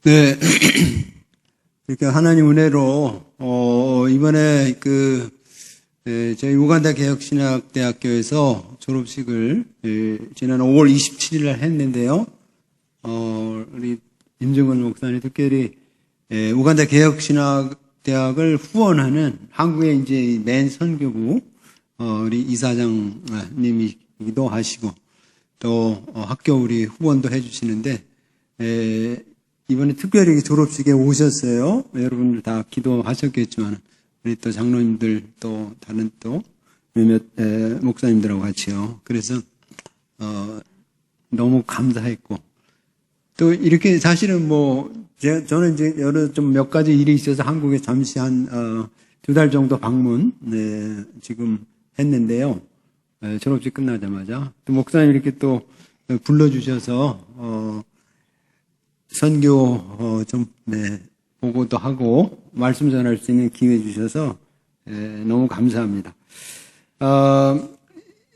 네. 이렇게 하나님 은혜로, 이번에 저희 우간다 개혁신학대학교에서 졸업식을, 지난 5월 27일 날 했는데요. 우리 임정근 목사님 특별히, 우간다 개혁신학대학을 후원하는 한국의 이제 맨 선교부, 우리 이사장님이기도 하시고, 또 학교 우리 후원도 해주시는데, 이번에 특별히 졸업식에 오셨어요. 여러분들 다 기도하셨겠지만, 우리 또 장로님들 또 다른 또 몇몇 목사님들하고 같이요. 그래서 너무 감사했고, 또 이렇게 사실은 저는 이제 좀 몇 가지 일이 있어서 한국에 잠시 한 2달 정도 방문 지금 했는데요. 졸업식 끝나자마자 또 목사님 이렇게 또 불러주셔서 선교 보고도 하고 말씀 전할 수 있는 기회 주셔서 너무 감사합니다.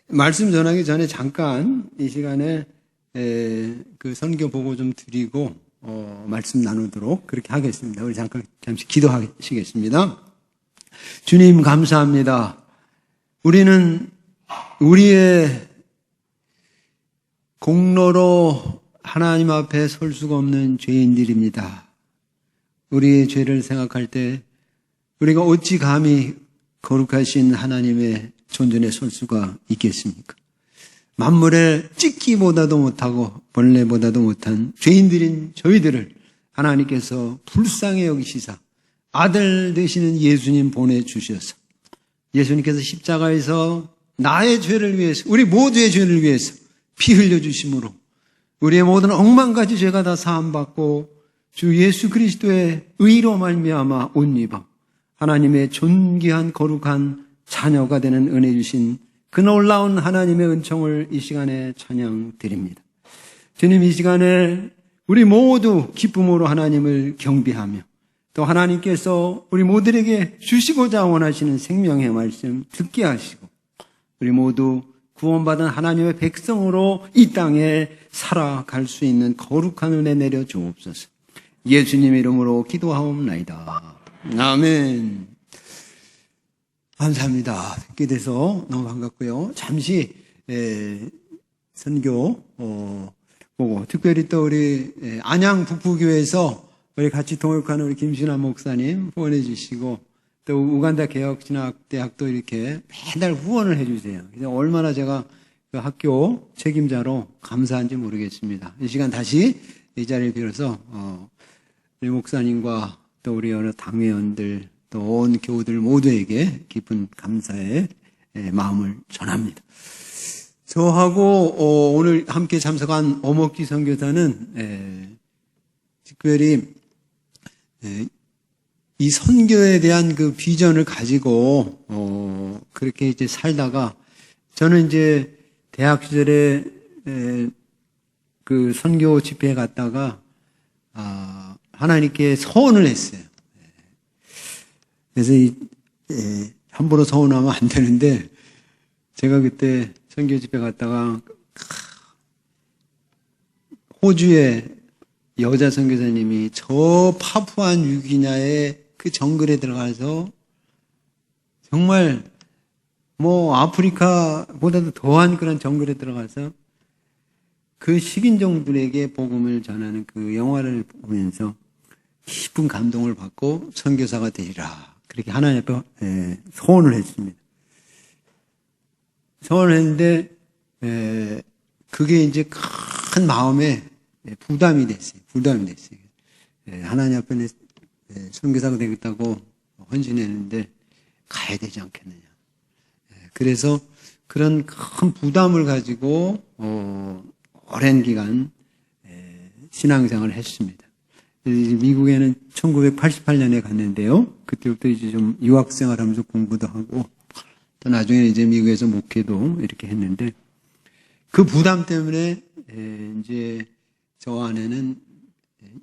말씀 전하기 전에 잠깐 이 시간에 그 선교 보고 좀 드리고 말씀 나누도록 그렇게 하겠습니다. 우리 잠시 기도하시겠습니다. 주님 감사합니다. 우리는 우리의 공로로 하나님 앞에 설 수가 없는 죄인들입니다. 우리의 죄를 생각할 때 우리가 어찌 감히 거룩하신 하나님의 존전에 설 수가 있겠습니까? 만물에 찍기보다도 못하고 벌레보다도 못한 죄인들인 저희들을 하나님께서 불쌍히 여기시사 아들 되시는 예수님 보내주셔서 예수님께서 십자가에서 나의 죄를 위해서 우리 모두의 죄를 위해서 피 흘려주심으로 우리의 모든 억만가지 죄가 다 사함받고 주 예수 그리스도의 의로 말미암아 옷 입어 하나님의 존귀한 거룩한 자녀가 되는 은혜 주신 그 놀라운 하나님의 은총을 이 시간에 찬양드립니다. 주님 이 시간에 우리 모두 기쁨으로 하나님을 경배하며 또 하나님께서 우리 모두에게 주시고자 원하시는 생명의 말씀 듣게 하시고 우리 모두 구원받은 하나님의 백성으로 이 땅에 살아갈 수 있는 거룩한 은혜 내려 주옵소서. 예수님 이름으로 기도하옵나이다. 아멘. 감사합니다. 뵙게 돼서 너무 반갑고요. 잠시 선교 보고 특별히 또 우리 안양 북부교회에서 우리 같이 동역하는 우리 김신아 목사님 후원해 주시고 또 우간다 개혁신학대학도 이렇게 매달 후원을 해주세요. 그래서 얼마나 제가 그 학교 책임자로 감사한지 모르겠습니다. 이 시간 다시 이 자리를 빌어서 우리 목사님과 또 우리 여러 당회원들 또 온 교우들 모두에게 깊은 감사의 마음을 전합니다. 저하고 오늘 함께 참석한 오목기 선교사는 특별히 이 선교에 대한 그 비전을 가지고 그렇게 이제 살다가 저는 이제 대학 시절에 그 선교 집회에 갔다가 하나님께 서원을 했어요. 그래서 함부로 서원하면 안 되는데 제가 그때 선교 집회 갔다가 호주의 여자 선교사님이 저 파푸아 뉴기냐의 그 정글에 들어가서 정말 아프리카보다도 더한 그런 정글에 들어가서 그 식인종들에게 복음을 전하는 그 영화를 보면서 깊은 감동을 받고 선교사가 되리라. 그렇게 하나님 앞에 소원을 했습니다. 소원을 했는데 그게 이제 큰 마음에 부담이 됐어요. 하나님 앞에 선교사가 되겠다고 헌신했는데 가야 되지 않겠느냐. 그래서 그런 큰 부담을 가지고 오랜 기간 신앙생활을 했습니다. 미국에는 1988년에 갔는데요. 그때부터 이제 좀 유학생활하면서 공부도 하고 또 나중에 이제 미국에서 목회도 이렇게 했는데 그 부담 때문에 이제 저 아내는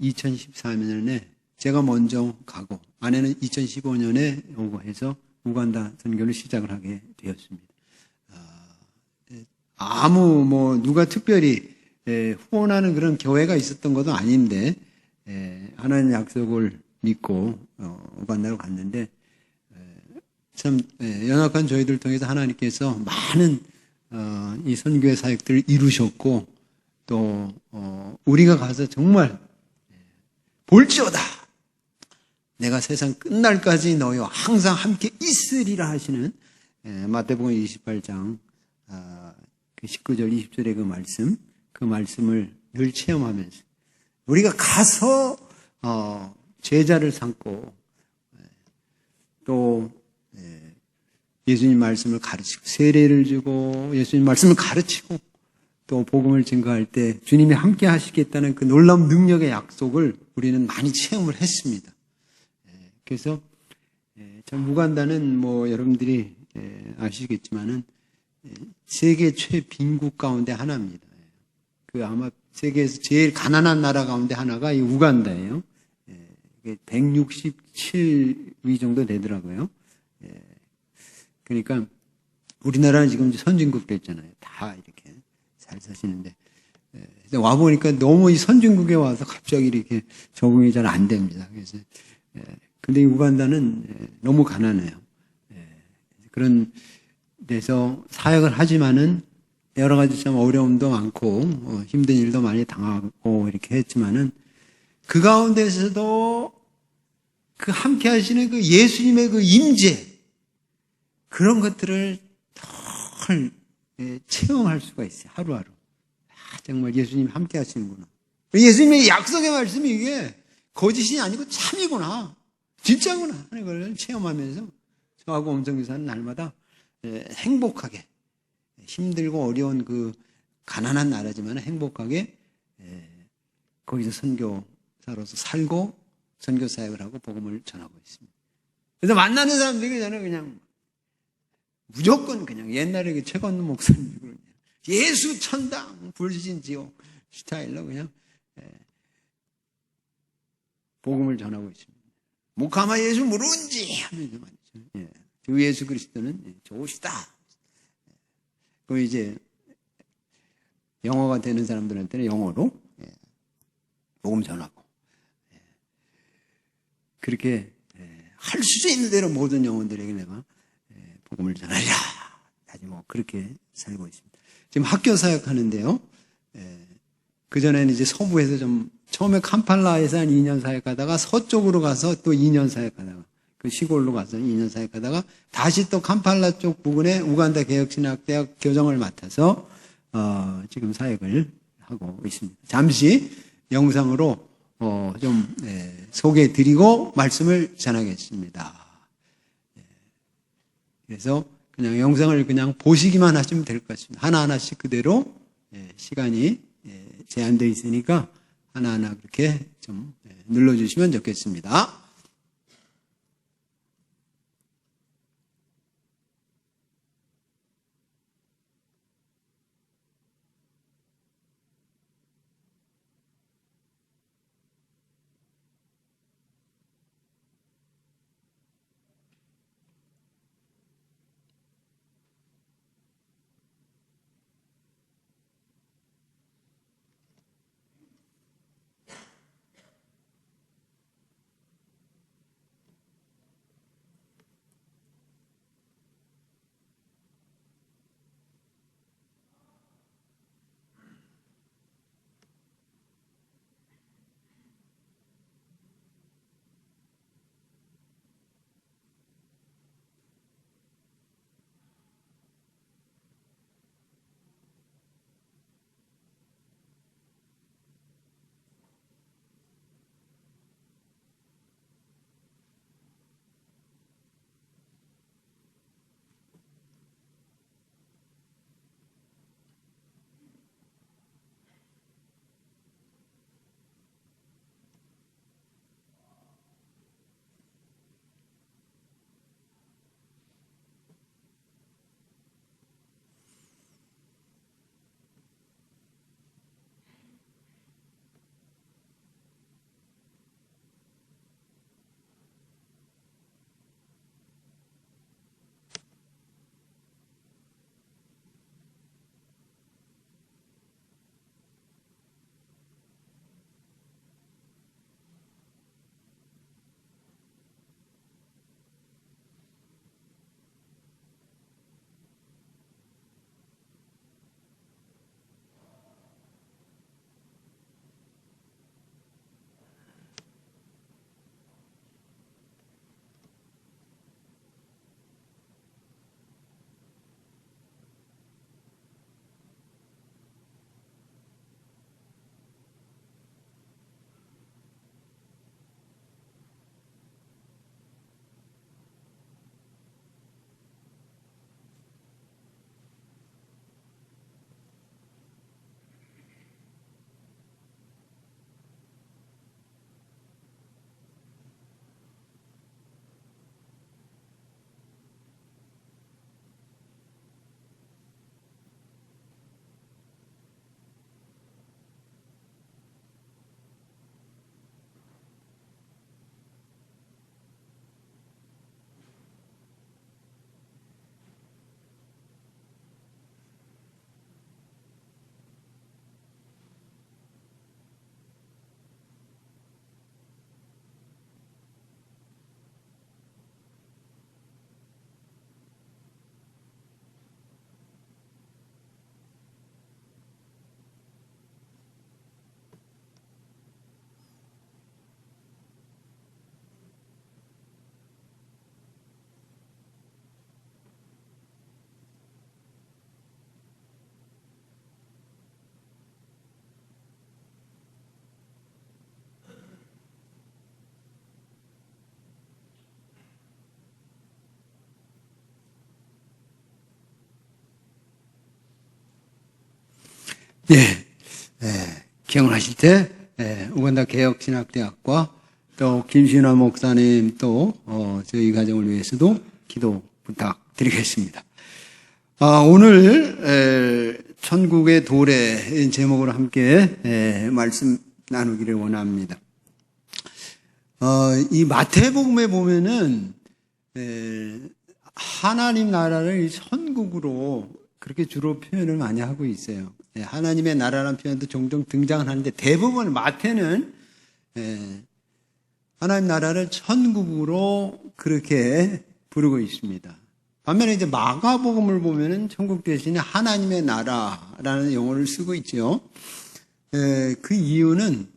2014년에 제가 먼저 가고 아내는 2015년에 오고 해서 우간다 선교를 시작을 하게 되었습니다. 누가 특별히 후원하는 그런 교회가 있었던 것도 아닌데 하나님 약속을 믿고 우간다로 갔는데 참 연약한 저희들 통해서 하나님께서 많은 이 선교의 사역들을 이루셨고 또 우리가 가서 정말 볼지어다 내가 세상 끝날까지 너희와 항상 함께 있으리라 하시는 마태복음 28장 19절 20절의 그 말씀을 늘 체험하면서 우리가 가서 제자를 삼고 또 예수님 말씀을 가르치고 세례를 주고 예수님 말씀을 가르치고 또 복음을 증거할 때 주님이 함께 하시겠다는 그 놀라운 능력의 약속을 우리는 많이 체험을 했습니다. 그래서 참 우간다는 뭐 여러분들이 아시겠지만은 세계 최빈국 가운데 하나입니다. 그 아마 세계에서 제일 가난한 나라 가운데 하나가 이 우간다예요. 167위 정도 되더라고요. 그러니까 우리나라는 지금 선진국 됐잖아요. 다 이렇게 잘 사시는데 와 보니까 너무 이 선진국에 와서 갑자기 이렇게 적응이 잘 안 됩니다. 그래서 근데 이 우간다는 너무 가난해요. 그런 데서 사역을 하지만은 여러 가지 참 어려움도 많고 힘든 일도 많이 당하고 이렇게 했지만은 그 가운데서도 그 함께 하시는 그 예수님의 그 임재 그런 것들을 덜 체험할 수가 있어요. 하루하루. 정말 예수님 함께 하시는구나. 예수님의 약속의 말씀이 이게 거짓이 아니고 참이구나. 진짜구나 하는 걸 체험하면서 저하고 엄성교사는 날마다 행복하게 힘들고 어려운 그 가난한 나라지만 행복하게 거기서 선교사로서 살고 선교 사역을 하고 복음을 전하고 있습니다. 그래서 만나는 사람들이 저는 그냥 무조건 그냥 옛날에 그 최건우 목사님이고 예수 천당 불신 지옥 스타일로 그냥 복음을 전하고 있습니다. 목하마 예수 모르는지 하면서 말이죠. 주 예수 그리스도는 좋으시다. 그 이제 영어가 되는 사람들한테는 영어로 복음 전하고 그렇게 할 수 있는 대로 모든 영혼들에게 내가 복음을 전하리라. 아주 뭐 그렇게 살고 있습니다. 지금 학교 사역하는데요. 그 전에는 이제 서부에서 좀 처음에 캄팔라에서 한 2년 사역하다가 서쪽으로 가서 또 2년 사역하다가 그 시골로 가서 2년 사역하다가 다시 또 캄팔라 쪽 부근에 우간다 개혁신학대학 교정을 맡아서 지금 사역을 하고 있습니다. 잠시 영상으로 좀 소개해드리고 말씀을 전하겠습니다. 그래서 그냥 영상을 그냥 보시기만 하시면 될 것 같습니다. 하나하나씩 그대로 시간이 제한되어 있으니까 하나하나 그렇게 좀 눌러주시면 좋겠습니다. 기억나실 때, 우간다 개혁신학대학과 또 김신화 목사님 또, 저희 가정을 위해서도 기도 부탁드리겠습니다. 오늘, 천국의 도래 제목으로 함께, 말씀 나누기를 원합니다. 이 마태복음에 보면은, 하나님 나라를 천국으로 그렇게 주로 표현을 많이 하고 있어요. 하나님의 나라라는 표현도 종종 등장하는데 대부분 마태는 하나님 나라를 천국으로 그렇게 부르고 있습니다. 반면에 이제 마가복음을 보면은 천국 대신에 하나님의 나라라는 용어를 쓰고 있죠. 그 이유는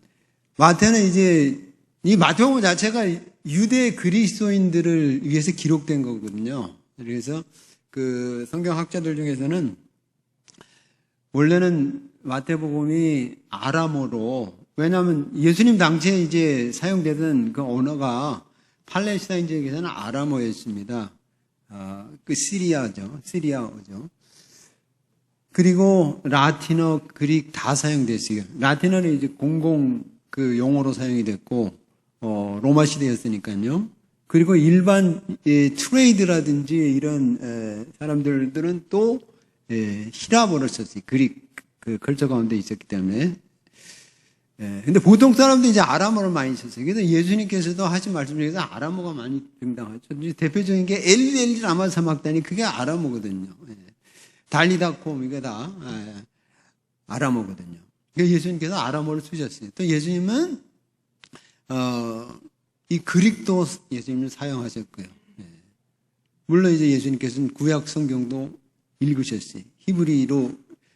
마태는 이제 이 마태복음 자체가 유대 그리스도인들을 위해서 기록된 거거든요. 그래서 그 성경학자들 중에서는 원래는 마태복음이 아람어로, 왜냐하면 예수님 당시에 이제 사용되던 그 언어가 팔레스타인 지역에서는 아람어였습니다. 그 시리아어죠. 그리고 라틴어, 그릭 다 사용됐어요. 라틴어는 이제 공공 그 용어로 사용이 됐고, 로마 시대였으니까요. 그리고 일반 트레이드라든지 이런 사람들은 또 히라보를 썼어요. 그릭 그 컬처 가운데 있었기 때문에. 근데 보통 사람들이 이제 아람어를 많이 썼어요. 그래서 예수님께서도 하신 말씀 중에서 아람어가 많이 등장하죠. 대표적인 게 엘리 라마 사막단이 그게 아람어거든요. 달리다콤 이게 다 아람어거든요. 그래서 예수님께서 아람어를 쓰셨어요. 또 예수님은 이 그릭도 예수님은 사용하셨고요. 물론 이제 예수님께서는 구약 성경도 읽으셨어요.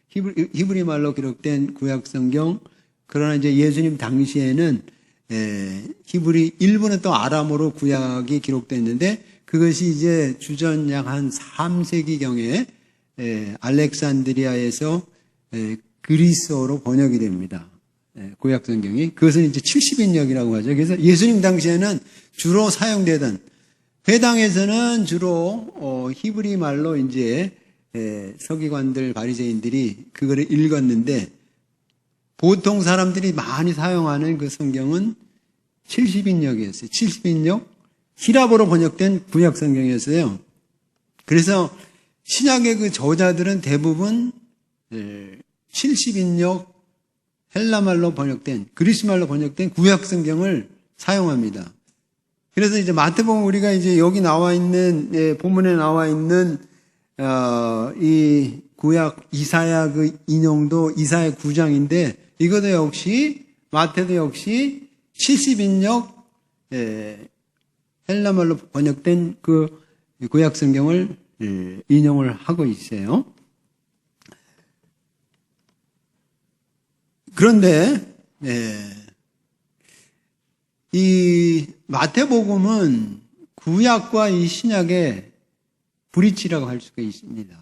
히브리 말로 기록된 구약 성경. 그러나 이제 예수님 당시에는 히브리 일부는 또 아람어로 구약이 기록됐는데 그것이 이제 주전 약 한 3세기경에 알렉산드리아에서 그리스어로 번역이 됩니다. 구약 성경이. 그것은 이제 70인역이라고 하죠. 그래서 예수님 당시에는 주로 사용되던, 회당에서는 주로 히브리 말로 이제 서기관들, 바리새인들이 그거를 읽었는데 보통 사람들이 많이 사용하는 그 성경은 70인역이었어요. 70인역 히라보로 번역된 구약 성경이었어요. 그래서 신약의 그 저자들은 대부분 70인역 헬라말로 번역된, 그리스말로 번역된 구약 성경을 사용합니다. 그래서 이제 마태복음 우리가 이제 여기 나와 있는, 본문에 나와 있는, 이 구약 이사야 그 인용도 이사야 9장인데, 이것도 역시, 마태도 역시 70인역, 헬라말로 번역된 그 구약 성경을 인용을 하고 있어요. 그런데 이 마태복음은 구약과 이 신약의 브릿지라고 할 수가 있습니다.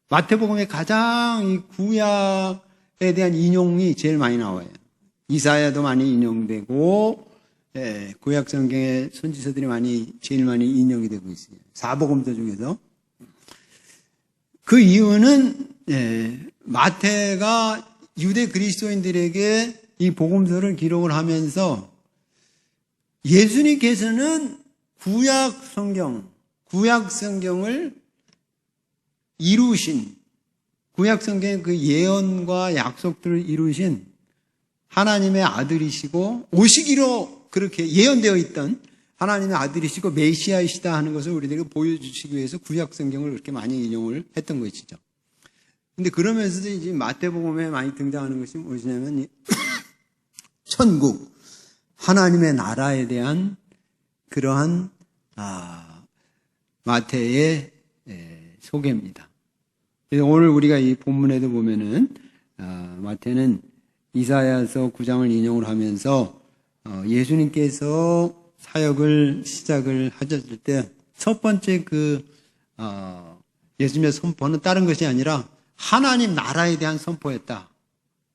마태복음에 가장 이 구약에 대한 인용이 제일 많이 나와요. 이사야도 많이 인용되고 구약 성경의 선지서들이 제일 많이 인용이 되고 있어요. 사복음서 중에서. 그 이유는 마태가 유대 그리스도인들에게 이 복음서를 기록을 하면서 예수님께서는 구약 성경을 이루신, 구약 성경의 그 예언과 약속들을 이루신 하나님의 아들이시고 오시기로 그렇게 예언되어 있던 하나님의 아들이시고 메시아이시다 하는 것을 우리들에게 보여주시기 위해서 구약 성경을 그렇게 많이 인용을 했던 것이죠. 근데 그러면서도 이제 마태복음에 많이 등장하는 것이 무엇이냐면 천국, 하나님의 나라에 대한 그러한 마태의 소개입니다. 그래서 오늘 우리가 이 본문에도 보면은 마태는 이사야서 9장을 인용을 하면서 예수님께서 사역을 시작을 하셨을 때 첫 번째 예수님의 선포는 다른 것이 아니라 하나님 나라에 대한 선포였다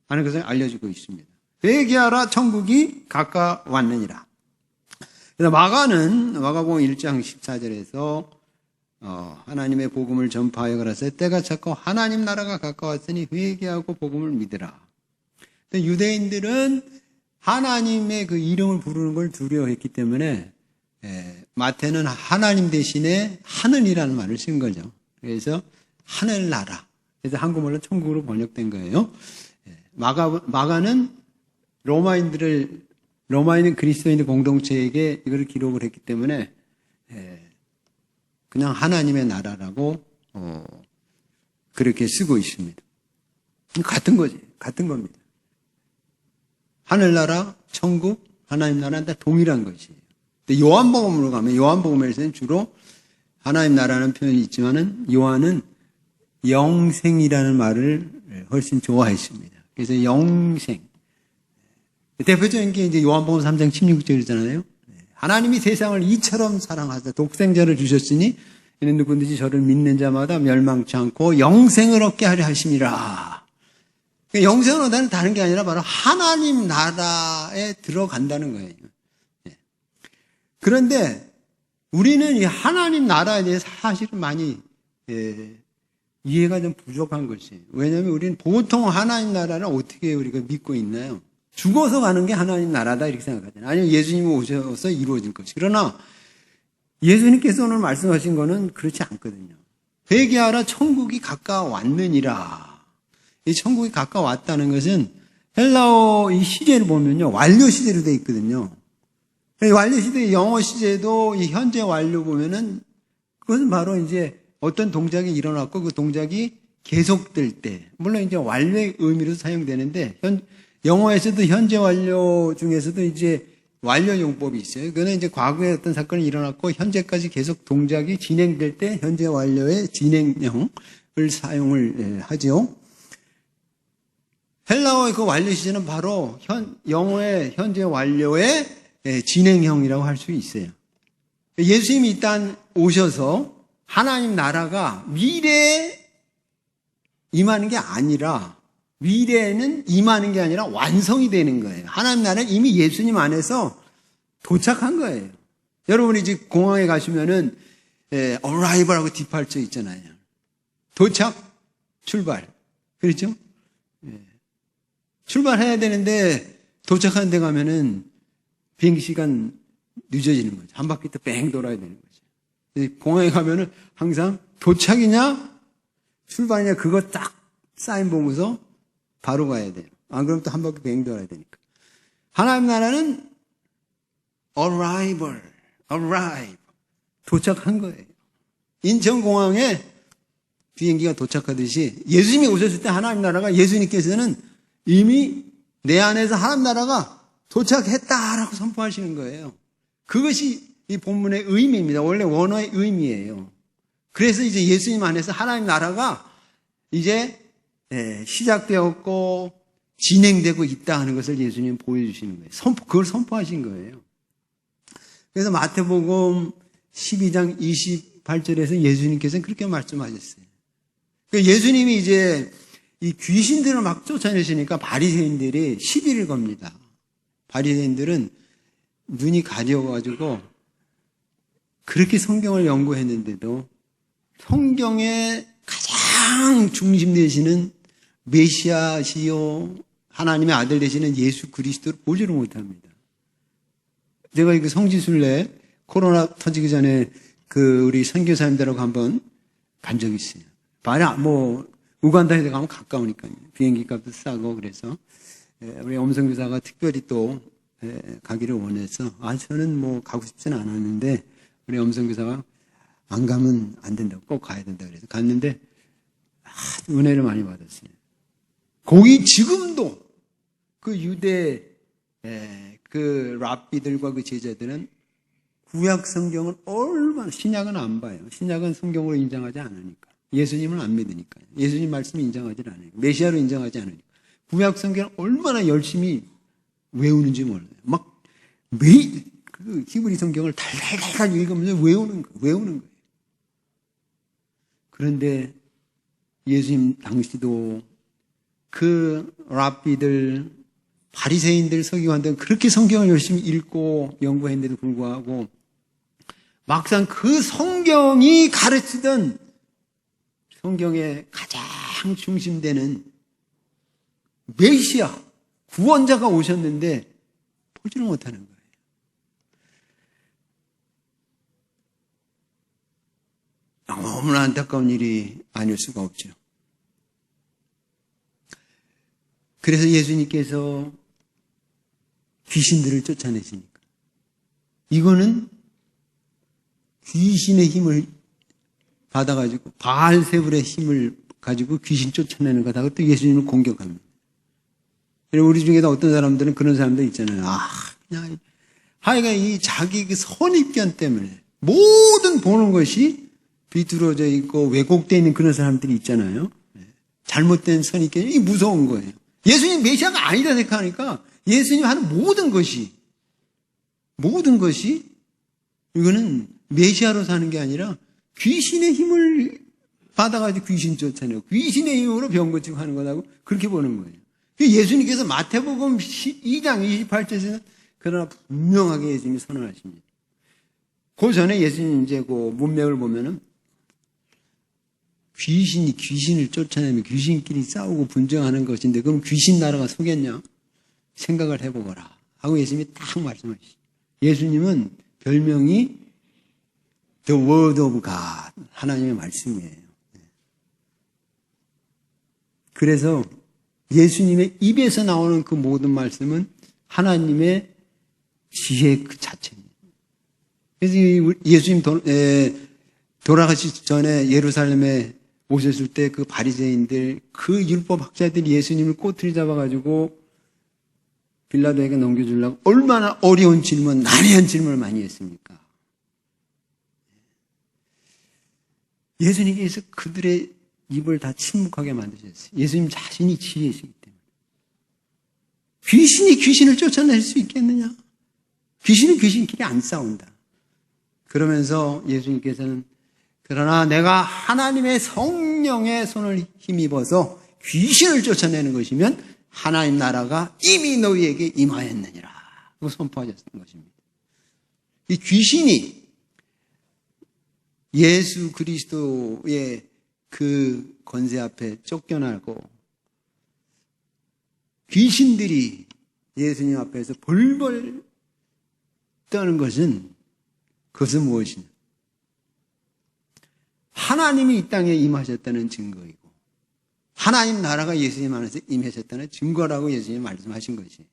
하는 것을 알려주고 있습니다. 회개하라 천국이 가까웠느니라. 그래서 마가복음 1장 14절에서 하나님의 복음을 전파하여 가라사대 때가 찼고 하나님 나라가 가까웠으니 회개하고 복음을 믿으라. 근데 유대인들은 하나님의 그 이름을 부르는 걸 두려워했기 때문에 마태는 하나님 대신에 하늘이라는 말을 쓴 거죠. 그래서 하늘나라. 그래서 한국말로 천국으로 번역된 거예요. 마가는 로마인 그리스도인 공동체에게 이걸 기록을 했기 때문에 그냥 하나님의 나라라고 그렇게 쓰고 있습니다. 같은 거지. 같은 겁니다. 하늘나라, 천국, 하나님 나라는 다 동일한 것이에요. 근데 요한복음으로 가면 요한복음에서는 주로 하나님 나라는 표현이 있지만은 요한은 영생이라는 말을 훨씬 좋아했습니다. 그래서 영생. 대표적인 게 이제 요한복음 3장 16절이잖아요. 하나님이 세상을 이처럼 사랑하사 독생자를 주셨으니 이는 누구든지 저를 믿는 자마다 멸망치 않고 영생을 얻게 하려 하심이라. 영생을 얻다는 다른 게 아니라 바로 하나님 나라에 들어간다는 거예요. 그런데 우리는 이 하나님 나라에 대해서 사실은 많이 이해가 좀 부족한 것이에요. 왜냐하면 우리는 보통 하나님 나라를 어떻게 우리가 믿고 있나요? 죽어서 가는 게 하나님 나라다 이렇게 생각하잖아요. 아니면 예수님이 오셔서 이루어질 것이. 그러나 예수님께서 오늘 말씀하신 거는 그렇지 않거든요. 회개하라 천국이 가까워왔느니라. 이 천국이 가까워왔다는 것은 헬라어 이 시제를 보면요. 완료 시제로 되어 있거든요. 완료 시대 영어 시제도 이 현재 완료 보면은 그것은 바로 이제 어떤 동작이 일어났고 그 동작이 계속될 때, 물론 이제 완료의 의미로 사용되는데 영어에서도 현재 완료 중에서도 이제 완료 용법이 있어요. 그거는 이제 과거에 어떤 사건이 일어났고 현재까지 계속 동작이 진행될 때 현재 완료의 진행형을 사용을 하죠. 헬라어의 그 완료 시제는 바로 영어의 현재 완료의 진행형이라고 할 수 있어요. 예수님이 일단 오셔서 하나님 나라가 미래에 임하는 게 아니라 미래에는 임하는 게 아니라 완성이 되는 거예요. 하나님 나라는 이미 예수님 안에서 도착한 거예요. 여러분이 이제 공항에 가시면은 arrival하고 departure 있잖아요. 도착, 출발. 그렇죠? 출발해야 되는데 도착하는 데 가면은 비행기 시간 늦어지는 거죠. 한 바퀴 또 뺑 돌아야 되는 거죠. 공항에 가면은 항상 도착이냐 출발이냐 그거 딱 사인 보면서 바로 가야 돼요. 안 그러면 또 한 바퀴 뱅 돌아야 되니까. 하나님 나라는 arrive. 도착한 거예요. 인천공항에 비행기가 도착하듯이 예수님이 오셨을 때 하나님 나라가 예수님께서는 이미 내 안에서 하나님 나라가 도착했다라고 선포하시는 거예요. 그것이 이 본문의 의미입니다. 원래 원어의 의미예요. 그래서 이제 예수님 안에서 하나님 나라가 이제 시작되었고 진행되고 있다 하는 것을 예수님 보여주시는 거예요. 그걸 선포하신 거예요. 그래서 마태복음 12장 28절에서 예수님께서는 그렇게 말씀하셨어요. 예수님이 이제 이 귀신들을 막 쫓아내시니까 바리새인들이 시비를 겁니다. 바리새인들은 눈이 가려워가지고 그렇게 성경을 연구했는데도 성경의 가장 중심 되시는 메시아시요 하나님의 아들 되시는 예수 그리스도를 보지를 못합니다. 제가 이거 성지순례 코로나 터지기 전에 우리 선교사님들하고 한번 간 적이 있어요. 우간다에 가면 가까우니까요. 비행기 값도 싸고 그래서 우리 엄성교사가 특별히 또 가기를 원해서 저는 가고 싶지는 않았는데 우리 엄성교사가 안 가면 안 된다고 꼭 가야 된다 그래서 갔는데 은혜를 많이 받았어요. 거기 지금도 그 유대 그 랍비들과 그 제자들은 구약 성경은 얼마나 신약은 안 봐요. 신약은 성경으로 인정하지 않으니까. 예수님을 안 믿으니까요. 예수님 말씀을 인정하지 않아요. 메시아로 인정하지 않으니까. 구약 성경을 얼마나 열심히 외우는지 몰라요. 막 매일 그 히브리 성경을 달달달 읽으면서 외우는 거예요. 그런데 예수님 당시도 그 랍비들, 바리새인들, 서기관들은 그렇게 성경을 열심히 읽고 연구했는데도 불구하고 막상 그 성경이 가르치던 성경의 가장 중심되는 메시아, 구원자가 오셨는데 보지를 못하는 거예요. 너무나 안타까운 일이 아닐 수가 없죠. 그래서 예수님께서 귀신들을 쫓아내시니까 이거는 귀신의 힘을 받아가지고 바알세불의 힘을 가지고 귀신 쫓아내는 거다. 또 예수님을 공격합니다. 우리 중에도 어떤 사람들은 그런 사람들 있잖아요. 그냥 하여간 이 자기 그 선입견 때문에 모든 보는 것이 비뚤어져 있고 왜곡되어 있는 그런 사람들이 있잖아요. 잘못된 선입견이 무서운 거예요. 예수님 메시아가 아니다 생각하니까 예수님 하는 모든 것이 이거는 메시아로 사는 게 아니라 귀신의 힘을 받아가지고 귀신 쫓아내고 귀신의 힘으로 병 고치고 하는 거라고 그렇게 보는 거예요. 예수님께서 마태복음 2장 28절에서는 그러나 분명하게 예수님이 선언하십니다. 그 전에 예수님 이제 그 문맥을 보면은 귀신이 귀신을 쫓아내면 귀신끼리 싸우고 분쟁하는 것인데 그럼 귀신 나라가 서겠냐? 생각을 해보거라 하고 예수님이 딱 말씀하시죠. 예수님은 별명이 The Word of God, 하나님의 말씀이에요. 그래서 예수님의 입에서 나오는 그 모든 말씀은 하나님의 지혜 그 자체입니다. 그래서 예수님 돌아가시기 전에 예루살렘에 오셨을 때 그 바리새인들, 그 율법 학자들이 예수님을 꼬투리 잡아가지고 빌라도에게 넘겨주려고 얼마나 어려운 질문, 난해한 질문을 많이 했습니까? 예수님께서 그들의 입을 다 침묵하게 만드셨어요. 예수님 자신이 지혜이시기 때문에. 귀신이 귀신을 쫓아낼 수 있겠느냐? 귀신은 귀신끼리 안 싸운다. 그러면서 예수님께서는 그러나 내가 하나님의 성령의 손을 힘입어서 귀신을 쫓아내는 것이면 하나님 나라가 이미 너희에게 임하였느니라 고 선포하셨던 것입니다. 이 귀신이 예수 그리스도의 그 권세 앞에 쫓겨나고 귀신들이 예수님 앞에서 벌벌 떠는 것은 그것은 무엇이냐? 하나님이 이 땅에 임하셨다는 증거이고 하나님 나라가 예수님 안에서 임하셨다는 증거라고 예수님이 말씀하신 것이에요.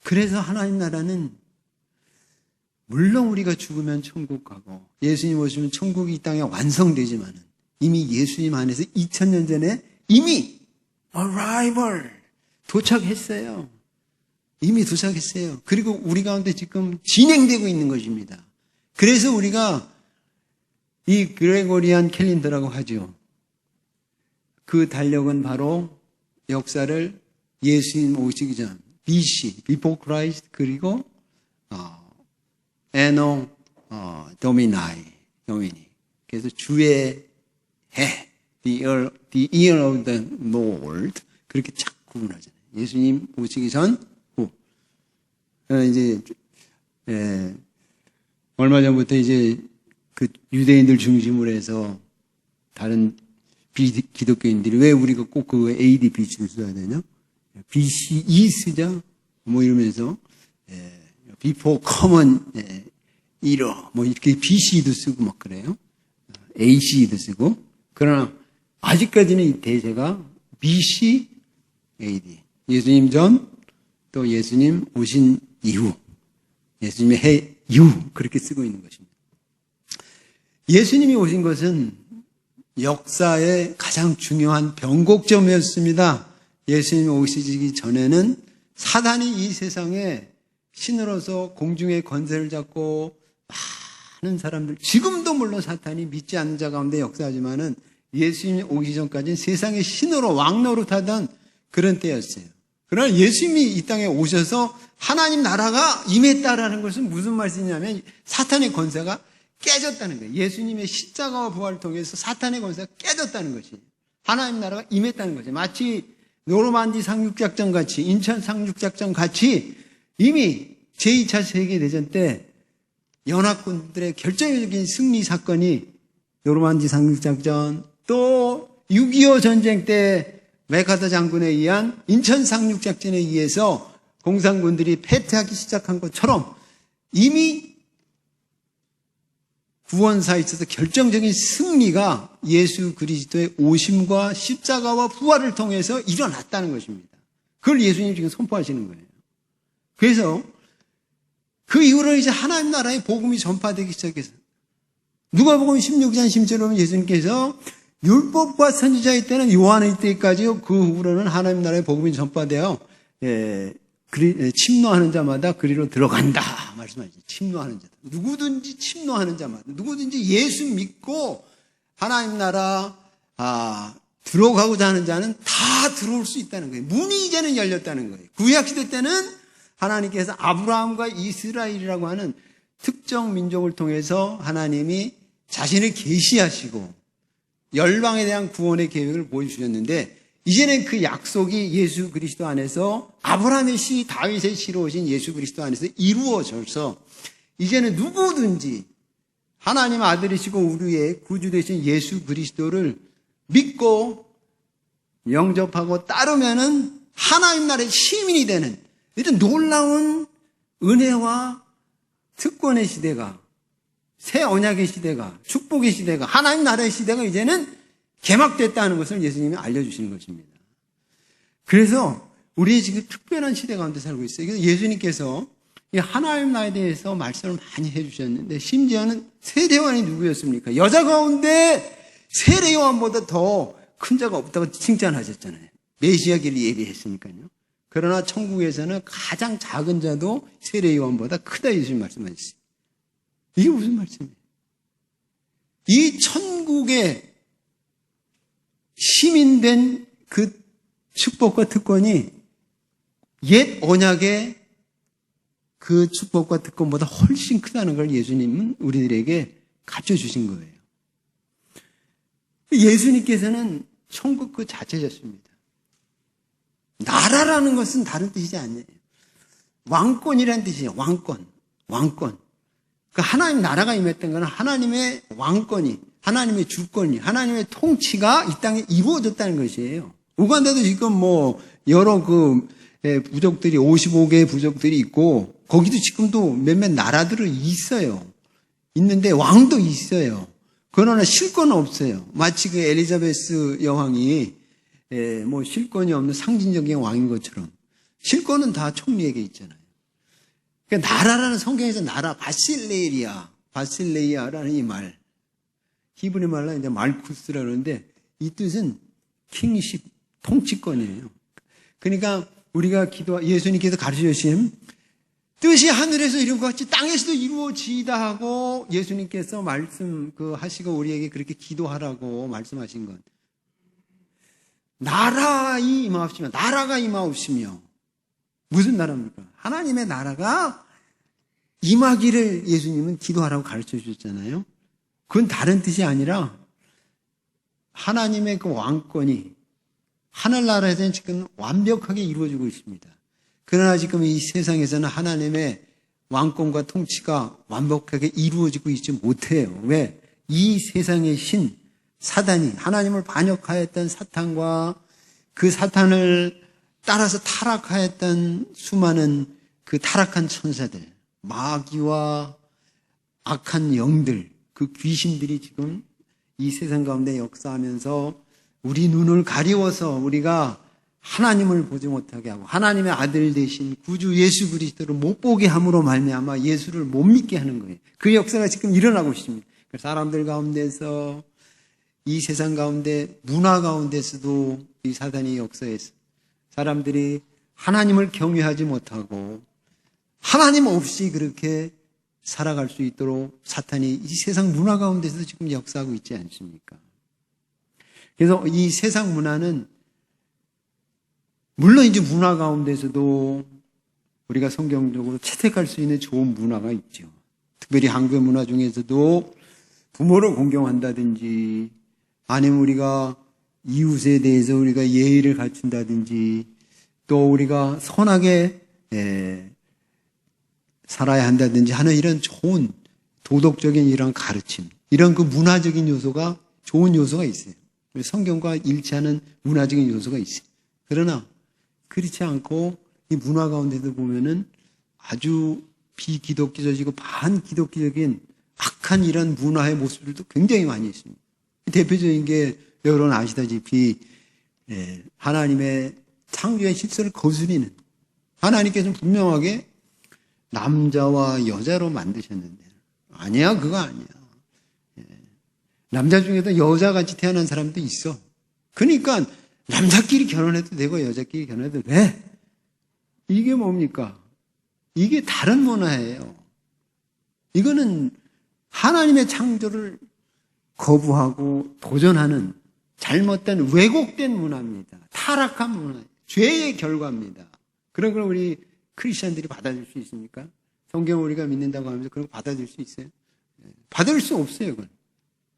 그래서 하나님 나라는 물론 우리가 죽으면 천국 가고 예수님 오시면 천국이 이 땅에 완성되지만 이미 예수님 안에서 2000년 전에 이미 arrival 도착했어요. 이미 도착했어요. 그리고 우리 가운데 지금 진행되고 있는 것입니다. 그래서 우리가 이 그레고리안 캘린더라고 하죠. 그 달력은 바로 역사를 예수님 오시기 전 BC, Before Christ 그리고 Anno Domini. 그래서 주의 해, the year of the Lord 그렇게 착 구분하잖아요. 예수님 오시기 전, 후. 이제 얼마 전부터 이제 그 유대인들 중심으로 해서 다른 기독교인들이 왜 우리가 꼭 그 AD BC를 써야 되냐? BCE 쓰자 뭐 이러면서 Before Common Era 뭐 이렇게 BC도 쓰고 막 그래요. AC도 쓰고 그러나 아직까지는 이 대세가 BC AD 예수님 전 또 예수님 오신 이후 예수님의 해 이후 그렇게 쓰고 있는 것입니다. 예수님이 오신 것은 역사의 가장 중요한 변곡점이었습니다. 예수님이 오시기 전에는 사단이 이 세상에 신으로서 공중의 권세를 잡고 많은 사람들, 지금도 물론 사탄이 믿지 않는 자 가운데 역사하지만은 예수님이 오기 전까지는 세상의 신으로 왕노릇하던 그런 때였어요. 그러나 예수님이 이 땅에 오셔서 하나님 나라가 임했다라는 것은 무슨 말씀이냐면 사탄의 권세가 깨졌다는 거예요. 예수님의 십자가와 부활을 통해서 사탄의 권세가 깨졌다는 것이 하나님 나라가 임했다는 거죠. 마치 노르만디 상륙작전 같이 인천 상륙작전 같이 이미 제2차 세계대전 때 연합군들의 결정적인 승리 사건이 노르만디 상륙작전, 또 6.25 전쟁 때 맥아더 장군에 의한 인천 상륙작전에 의해서 공산군들이 패퇴하기 시작한 것처럼 이미 구원사에 있어서 결정적인 승리가 예수 그리스도의 오심과 십자가와 부활을 통해서 일어났다는 것입니다. 그걸 예수님이 지금 선포하시는 거예요. 그래서 그 이후로 이제 하나님 나라의 복음이 전파되기 시작해서 누가복음 16장 10절에 보면 예수님께서 율법과 선지자의 때는 요한의 때까지 그 후로는 하나님 나라의 복음이 전파되어 침노하는 자마다 그리로 들어간다 말씀하시죠. 침노하는 자다. 누구든지 침노하는 자마다 누구든지 예수 믿고 하나님 나라 들어가고자 하는 자는 다 들어올 수 있다는 거예요. 문이 이제는 열렸다는 거예요. 구약시대 때는 하나님께서 아브라함과 이스라엘이라고 하는 특정 민족을 통해서 하나님이 자신을 계시하시고 열방에 대한 구원의 계획을 보여주셨는데 이제는 그 약속이 예수 그리스도 안에서 아브라함의 씨, 다윗의 씨로 오신 예수 그리스도 안에서 이루어져서 이제는 누구든지 하나님 아들이시고 우리의 구주 되신 예수 그리스도를 믿고 영접하고 따르면은 하나님 나라의 시민이 되는 이런 놀라운 은혜와 특권의 시대가, 새 언약의 시대가, 축복의 시대가, 하나님 나라의 시대가 이제는 개막됐다는 것을 예수님이 알려주시는 것입니다. 그래서 우리 지금 특별한 시대 가운데 살고 있어요. 그래서 예수님께서 이 하나님 나라에 대해서 말씀을 많이 해주셨는데 심지어는 세례요한이 누구였습니까? 여자 가운데 세례요한보다 더 큰 자가 없다고 칭찬하셨잖아요. 메시아기를 예비했으니까요. 그러나 천국에서는 가장 작은 자도 세례요한보다 크다 예수님 말씀하셨어요. 이게 무슨 말씀이에요? 이 천국의 시민된 그 축복과 특권이 옛 언약의 그 축복과 특권보다 훨씬 크다는 걸 예수님은 우리들에게 가르쳐주신 거예요. 예수님께서는 천국 그 자체셨습니다. 나라라는 것은 다른 뜻이지 않아요. 왕권이라는 뜻이에요. 왕권. 그 하나님 나라가 임했던 것은 하나님의 왕권이, 하나님의 주권이, 하나님의 통치가 이 땅에 이루어졌다는 것이에요. 우간다도 지금 여러 부족들이 55개의 부족들이 있고 거기도 지금도 몇몇 나라들이 있어요. 있는데 왕도 있어요. 그러나 실권은 없어요. 마치 그 엘리자베스 여왕이 실권이 없는 상징적인 왕인 것처럼 실권은 다 총리에게 있잖아요. 그러니까 나라라는 성경에서 나라 바실레이아라는 이 말, 히브리 말로 이제 말쿠스라 그러는데 이 뜻은 킹십, 통치권이에요. 그러니까 우리가 예수님께서 가르쳐 주신 뜻이 하늘에서 이룬 것 같이 땅에서도 이루어지다 하고 예수님께서 하시고 우리에게 그렇게 기도하라고 말씀하신 것. 나라가 임하옵시며 무슨 나라입니까? 하나님의 나라가 임하기를 예수님은 기도하라고 가르쳐 주셨잖아요. 그건 다른 뜻이 아니라 하나님의 그 왕권이 하늘나라에서는 지금 완벽하게 이루어지고 있습니다. 그러나 지금 이 세상에서는 하나님의 왕권과 통치가 완벽하게 이루어지고 있지 못해요. 왜? 이 세상의 신, 사단이, 하나님을 반역하였던 사탄과 그 사탄을 따라서 타락하였던 수많은 그 타락한 천사들, 마귀와 악한 영들, 그 귀신들이 지금 이 세상 가운데 역사하면서 우리 눈을 가리워서 우리가 하나님을 보지 못하게 하고 하나님의 아들 되신 구주 예수 그리스도를 못 보게 함으로 말미암아 예수를 못 믿게 하는 거예요. 그 역사가 지금 일어나고 있습니다. 사람들 가운데서 이 세상 가운데 문화 가운데서도 이 사단이 역사해서 사람들이 하나님을 경외하지 못하고 하나님 없이 그렇게 살아갈 수 있도록 사탄이 이 세상 문화 가운데서도 지금 역사하고 있지 않습니까? 그래서 이 세상 문화는 물론 이제 문화 가운데서도 우리가 성경적으로 채택할 수 있는 좋은 문화가 있죠. 특별히 한국의 문화 중에서도 부모를 공경한다든지 아니면 우리가 이웃에 대해서 우리가 예의를 갖춘다든지 또 우리가 선하게 살아야 한다든지 하는 이런 좋은 도덕적인 이런 가르침, 이런 그 문화적인 요소가 좋은 요소가 있어요. 성경과 일치하는 문화적인 요소가 있어요. 그러나 그렇지 않고 이 문화 가운데도 보면은 아주 비기독교적이고 반기독교적인 악한 이런 문화의 모습들도 굉장히 많이 있습니다. 대표적인 게 여러분 아시다시피 하나님의 창조의 질서를 거스리는, 하나님께서는 분명하게 남자와 여자로 만드셨는데 아니야, 그거 아니야. 남자 중에도 여자같이 태어난 사람도 있어. 그러니까 남자끼리 결혼해도 되고 여자끼리 결혼해도 돼. 이게 뭡니까? 이게 다른 문화예요. 이거는 하나님의 창조를 거부하고 도전하는 잘못된 왜곡된 문화입니다. 타락한 문화예요. 죄의 결과입니다. 그런 걸 우리 크리스천들이 받아들일 수 있습니까? 성경을 우리가 믿는다고 하면서 그런 거 받아들일 수 있어요? 받아들일 수 없어요. 그건.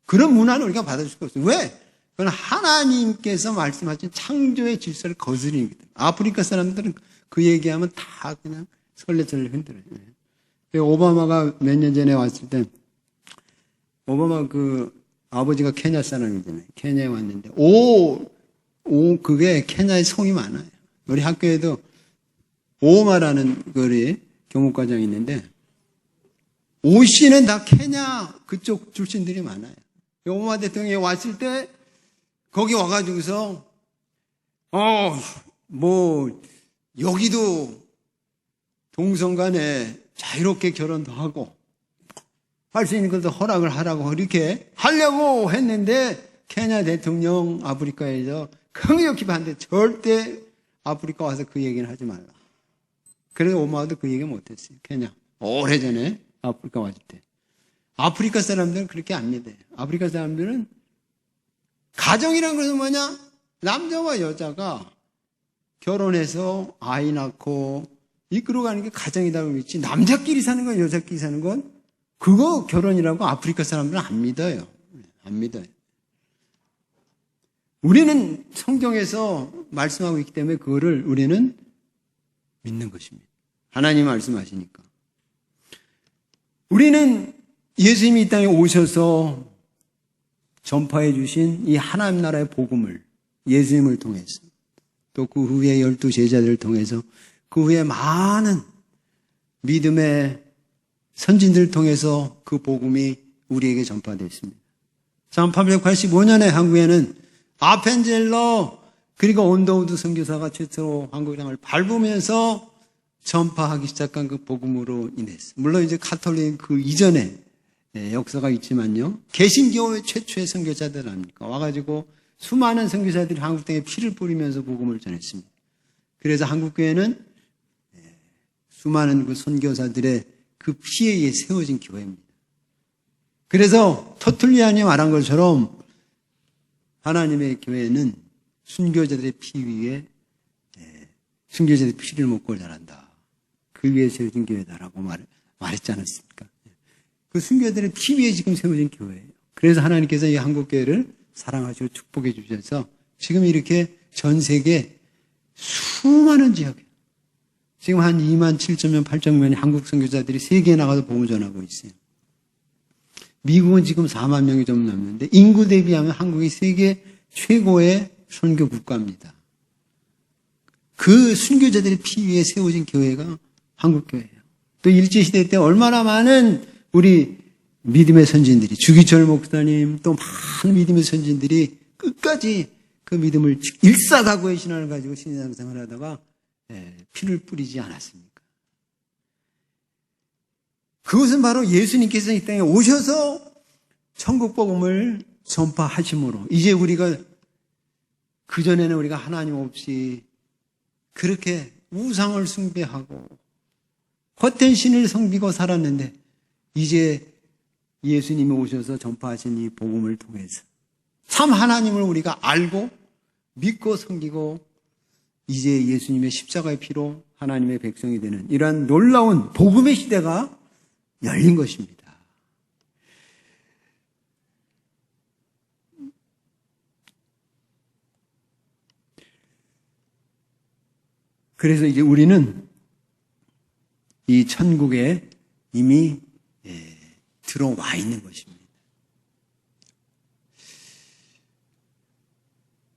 그런 문화는 우리가 받아들일 수가 없어요. 왜? 그건 하나님께서 말씀하신 창조의 질서를 거스르는 거예요. 아프리카 사람들은 그 얘기하면 다 그냥 설레설레 흔들어요. 오바마가 몇 년 전에 왔을 때, 오바마 그 아버지가 케냐 사람이잖아요. 케냐에 왔는데, 그게 케냐에 성이 많아요. 우리 학교에도 오마라는 우리 교목과정이 있는데, 씨는 다 케냐 그쪽 출신들이 많아요. 오바마 대통령이 왔을 때, 거기 와가지고서, 여기도 동성 간에 자유롭게 결혼도 하고, 할 수 있는 것도 허락을 하라고 이렇게 하려고 했는데, 케냐 대통령 아프리카에서 강력히 반대, 절대 아프리카 와서 그 얘기는 하지 말라. 그래서 오마도 그 얘기 못했어요. 케냐. 오래전에 아프리카 왔을 때. 아프리카 사람들은 그렇게 안 믿어요. 아프리카 사람들은 가정이란 것은 뭐냐? 남자와 여자가 결혼해서 아이 낳고 이끌어가는 게 가정이라고 믿지, 남자끼리 사는 건 여자끼리 사는 건 그거 결혼이라고 아프리카 사람들은 안 믿어요. 안 믿어요. 우리는 성경에서 말씀하고 있기 때문에 그거를 우리는 믿는 것입니다. 하나님 말씀하시니까. 우리는 예수님이 이 땅에 오셔서 전파해 주신 이 하나님 나라의 복음을 예수님을 통해서, 또 그 후에 12 제자들을 통해서, 그 후에 많은 믿음의 선진들을 통해서 그 복음이 우리에게 전파됐습니다. 1885년에 한국에는 아펜젤러 그리고 온더우드 선교사가 최초로 한국 땅을 밟으면서 전파하기 시작한 그 복음으로 인해서, 물론 이제 카톨릭 그 이전에 역사가 있지만요, 개신교의 최초의 선교사들 아닙니까? 와가지고 수많은 선교사들이 한국 땅에 피를 뿌리면서 복음을 전했습니다. 그래서 한국교회는 수많은 그 선교사들의 그 피에 의해 세워진 교회입니다. 그래서 터툴리안이 말한 것처럼 하나님의 교회는 순교자들의 피 위에 순교자들의 피를 먹고 자란다. 그 위에 세워진 교회다라고 말했지 않았습니까? 그 순교자들의 피 위에 지금 세워진 교회예요. 그래서 하나님께서 이 한국교회를 사랑하시고 축복해 주셔서 지금 이렇게 전 세계 수많은 지역에 지금 한 2만 7천 명, 8천 명의 한국 선교사들이 세계에 나가서 복음을 전하고 있어요. 미국은 지금 4만 명이 좀 넘는데 인구 대비하면 한국이 세계 최고의 선교 국가입니다. 그 순교자들의 피 위에 세워진 교회가 한국교회예요. 또 일제시대 때 얼마나 많은 우리 믿음의 선진들이, 주기철 목사님, 또 많은 믿음의 선진들이 끝까지 그 믿음을 일사다구의 신앙을 가지고 신앙생활을 하다가 피를 뿌리지 않았습니까? 그것은 바로 예수님께서 이 땅에 오셔서 천국 복음을 전파하심으로, 이제 우리가 그전에는 우리가 하나님 없이 그렇게 우상을 숭배하고 헛된 신을 섬기고 살았는데, 이제 예수님이 오셔서 전파하신 이 복음을 통해서 참 하나님을 우리가 알고 믿고 섬기고 이제 예수님의 십자가의 피로 하나님의 백성이 되는 이러한 놀라운 복음의 시대가 열린 것입니다. 그래서 이제 우리는 이 천국에 이미 들어와 있는 것입니다.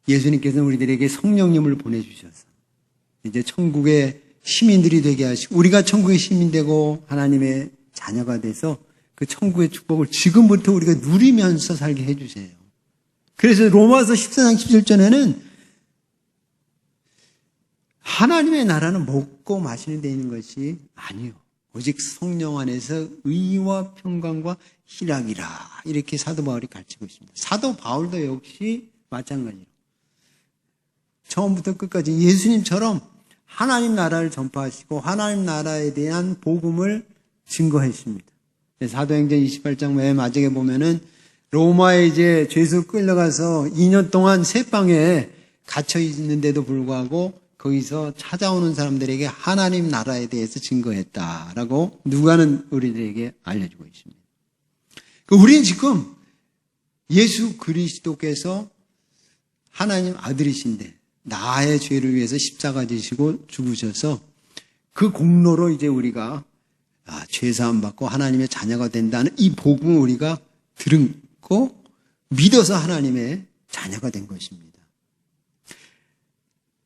예수님께서는 우리들에게 성령님을 보내주셔서 이제 천국의 시민들이 되게 하시고 우리가 천국의 시민 되고 하나님의 자녀가 돼서 그 천국의 축복을 지금부터 우리가 누리면서 살게 해주세요. 그래서 로마서 14장 17절에는 하나님의 나라는 먹고 마시는 데 있는 것이 아니요. 오직 성령 안에서 의와 평강과 희락이라. 이렇게 사도 바울이 가르치고 있습니다. 사도 바울도 역시 마찬가지로 처음부터 끝까지 예수님처럼 하나님 나라를 전파하시고 하나님 나라에 대한 복음을 증거했습니다. 사도행전 28장 맨 마지막에 보면은 로마에 이제 죄수 끌려가서 2년 동안 새방에 갇혀 있는데도 불구하고 거기서 찾아오는 사람들에게 하나님 나라에 대해서 증거했다라고 누가는 우리들에게 알려주고 있습니다. 우리는 지금 예수 그리스도께서 하나님 아들이신데 나의 죄를 위해서 십자가 지시고 죽으셔서 그 공로로 이제 우리가 죄사함 받고 하나님의 자녀가 된다는 이 복음을 우리가 들었고 믿어서 하나님의 자녀가 된 것입니다.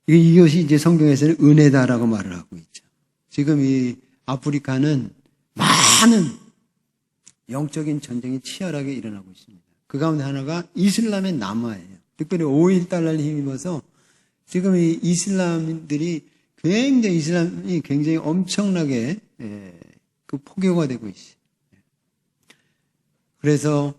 이것이 이제 성경에서는 은혜다라고 말을 하고 있죠. 지금 이 아프리카는 많은 영적인 전쟁이 치열하게 일어나고 있습니다. 그 가운데 하나가 이슬람의 남하예요. 특별히 5.1달러를 힘입어서 지금 이 이슬람들이 이슬람이 굉장히 엄청나게 그 포교가 되고 있어요. 그래서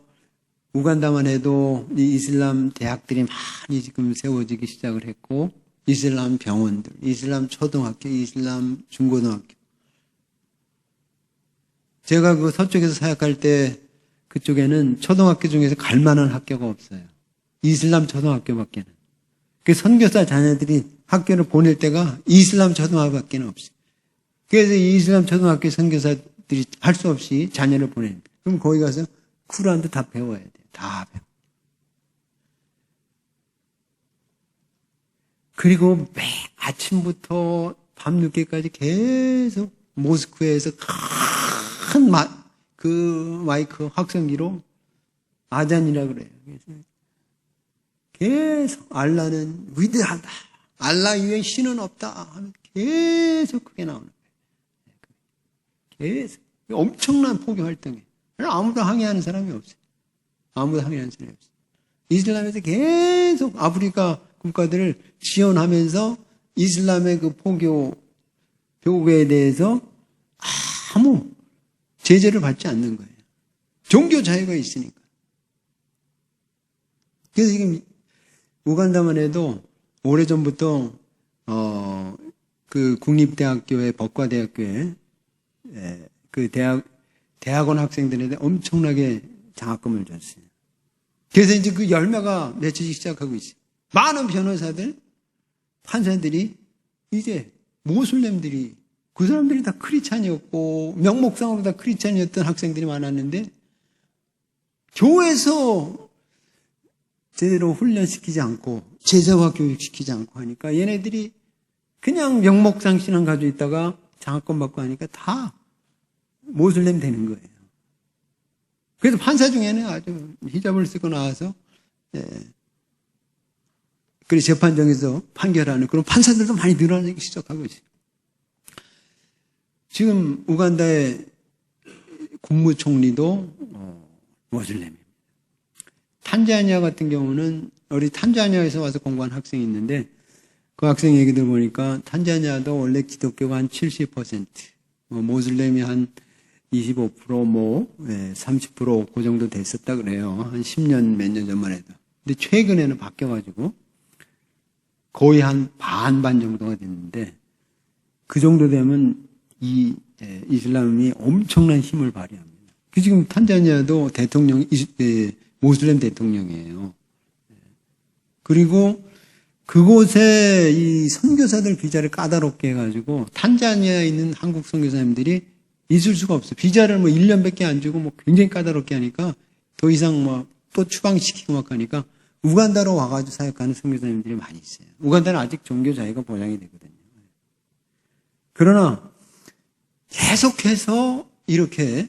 우간다만 해도 이 이슬람 대학들이 많이 지금 세워지기 시작을 했고 이슬람 병원들, 이슬람 초등학교, 이슬람 중고등학교. 제가 그 서쪽에서 사역할 때 그쪽에는 초등학교 중에서 갈 만한 학교가 없어요. 이슬람 초등학교밖에는. 그 선교사 자녀들이 학교를 보낼 때가 이슬람 초등학교밖에는 없어요. 그래서 이 이슬람 초등학교 선교사들이 할 수 없이 자녀를 보냅니다. 그럼 거기 가서 쿠란도 다 배워야 돼요. 다 배워. 그리고 매 아침부터 밤늦게까지 계속 모스크에서 큰 마이크 확성기로 아잔이라고 그래요. 계속 알라는 위대하다. 알라 이외에 신은 없다. 하면 계속 그게 나오는 거예요. 계속. 엄청난 포교 활동이에요. 아무도 항의하는 사람이 없어요. 아무도 항의하는 사람이 없어요. 이슬람에서 계속 아프리카 국가들을 지원하면서 이슬람의 그 포교 교회에 대해서 아무 제재를 받지 않는 거예요. 종교 자유가 있으니까. 그래서 지금 우간다만 해도 오래전부터 그 국립대학교의 법과대학교에 그 대학원 학생들한테 엄청나게 장학금을 줬어요. 그래서 이제 그 열매가 맺히기 시작하고 있어요. 많은 변호사들, 판사들이 이제 모슬렘들이 그 사람들이 다 크리스찬이었고 명목상으로 다 크리스찬이었던 학생들이 많았는데 교회에서 제대로 훈련시키지 않고 제자화 교육시키지 않고 하니까 얘네들이 그냥 명목상 신앙 가지고 있다가 장학금 받고 하니까 다 모슬렘 되는 거예요. 그래서 판사 중에는 아주 히잡을 쓰고 나와서 그래서 재판정에서 판결하는 그런 판사들도 많이 늘어나기 시작하고 있어요. 지금 우간다의 국무총리도 모슬렘입니다. 탄자니아 같은 경우는 우리 탄자니아에서 와서 공부한 학생이 있는데 그 학생 얘기 들어보니까 탄자니아도 원래 기독교가 한 70%, 모슬렘이 한 25%, 30% 그 정도 됐었다 그래요. 한 10년 몇 년 전만 해도. 근데 최근에는 바뀌어가지고 거의 한 반반 정도가 됐는데 그 정도 되면 이 이슬람이 엄청난 힘을 발휘합니다. 지금 탄자니아도 대통령이 모슬렘 대통령이에요. 그리고 그곳에 이 선교사들 비자를 까다롭게 해가지고 탄자니아에 있는 한국 선교사님들이 있을 수가 없어요. 비자를 뭐 1년밖에 안 주고 뭐 굉장히 까다롭게 하니까 더 이상 뭐 또 추방시키고 막 하니까 우간다로 와가지고 사역하는 선교사님들이 많이 있어요. 우간다는 아직 종교 자유가 보장이 되거든요. 그러나 계속해서 이렇게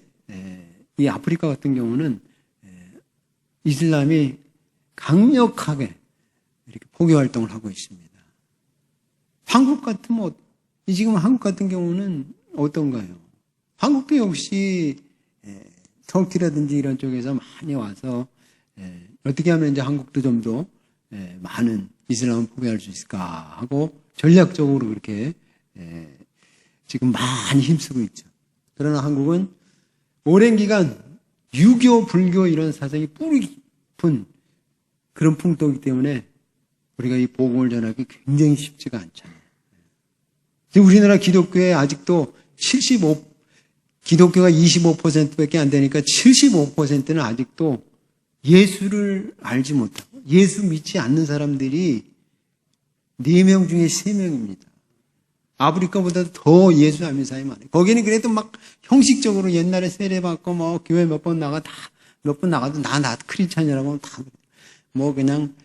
이 아프리카 같은 경우는 이슬람이 강력하게 이렇게 포교 활동을 하고 있습니다. 한국 같으면, 지금 한국 같은 경우는 어떤가요? 한국도 역시 터키라든지 이런 쪽에서 많이 와서 어떻게 하면 이제 한국도 좀 더 많은 이슬람을 포교할 수 있을까 하고 전략적으로 그렇게 지금 많이 힘쓰고 있죠. 그러나 한국은 오랜 기간 유교, 불교 이런 사상이 뿌리 깊은 그런 풍토이기 때문에 우리가 이 복음을 전하기 굉장히 쉽지가 않잖아요. 우리나라 기독교에 아직도 기독교가 25%밖에 안 되니까 75%는 아직도 예수를 알지 못하고 예수 믿지 않는 사람들이 4명 중에 3명입니다. 아프리카보다 더 예수 안 믿는 사람이 많아요. 거기는 그래도 막 형식적으로 옛날에 세례받고 뭐 교회 몇 번 나가도 나 크리스찬이라고 다 뭐 그냥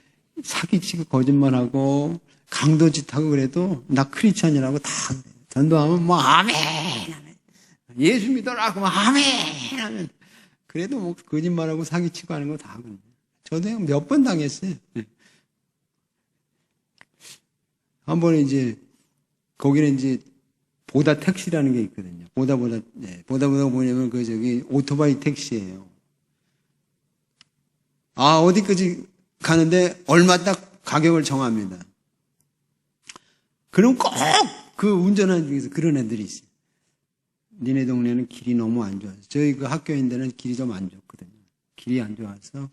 사기치고 거짓말하고 강도짓하고 그래도 나 크리스찬이라고 다 그래요. 전도하면 뭐 아멘 예수 믿어라 그러면 아멘 하면 그래도 뭐 거짓말하고 사기치고 하는 거 다 하거든요. 저도 몇 번 당했어요. 한 번에 이제 거기는 이제 보다 택시라는 게 있거든요. 보다 뭐냐면 저기 오토바이 택시예요. 어디까지 가는데 얼마 딱 가격을 정합니다. 그럼 꼭 그 운전하는 중에서 그런 애들이 있어요. 니네 동네는 길이 너무 안 좋아서. 저희 그 학교인 데는 길이 좀 안 좋거든요. 길이 안 좋아서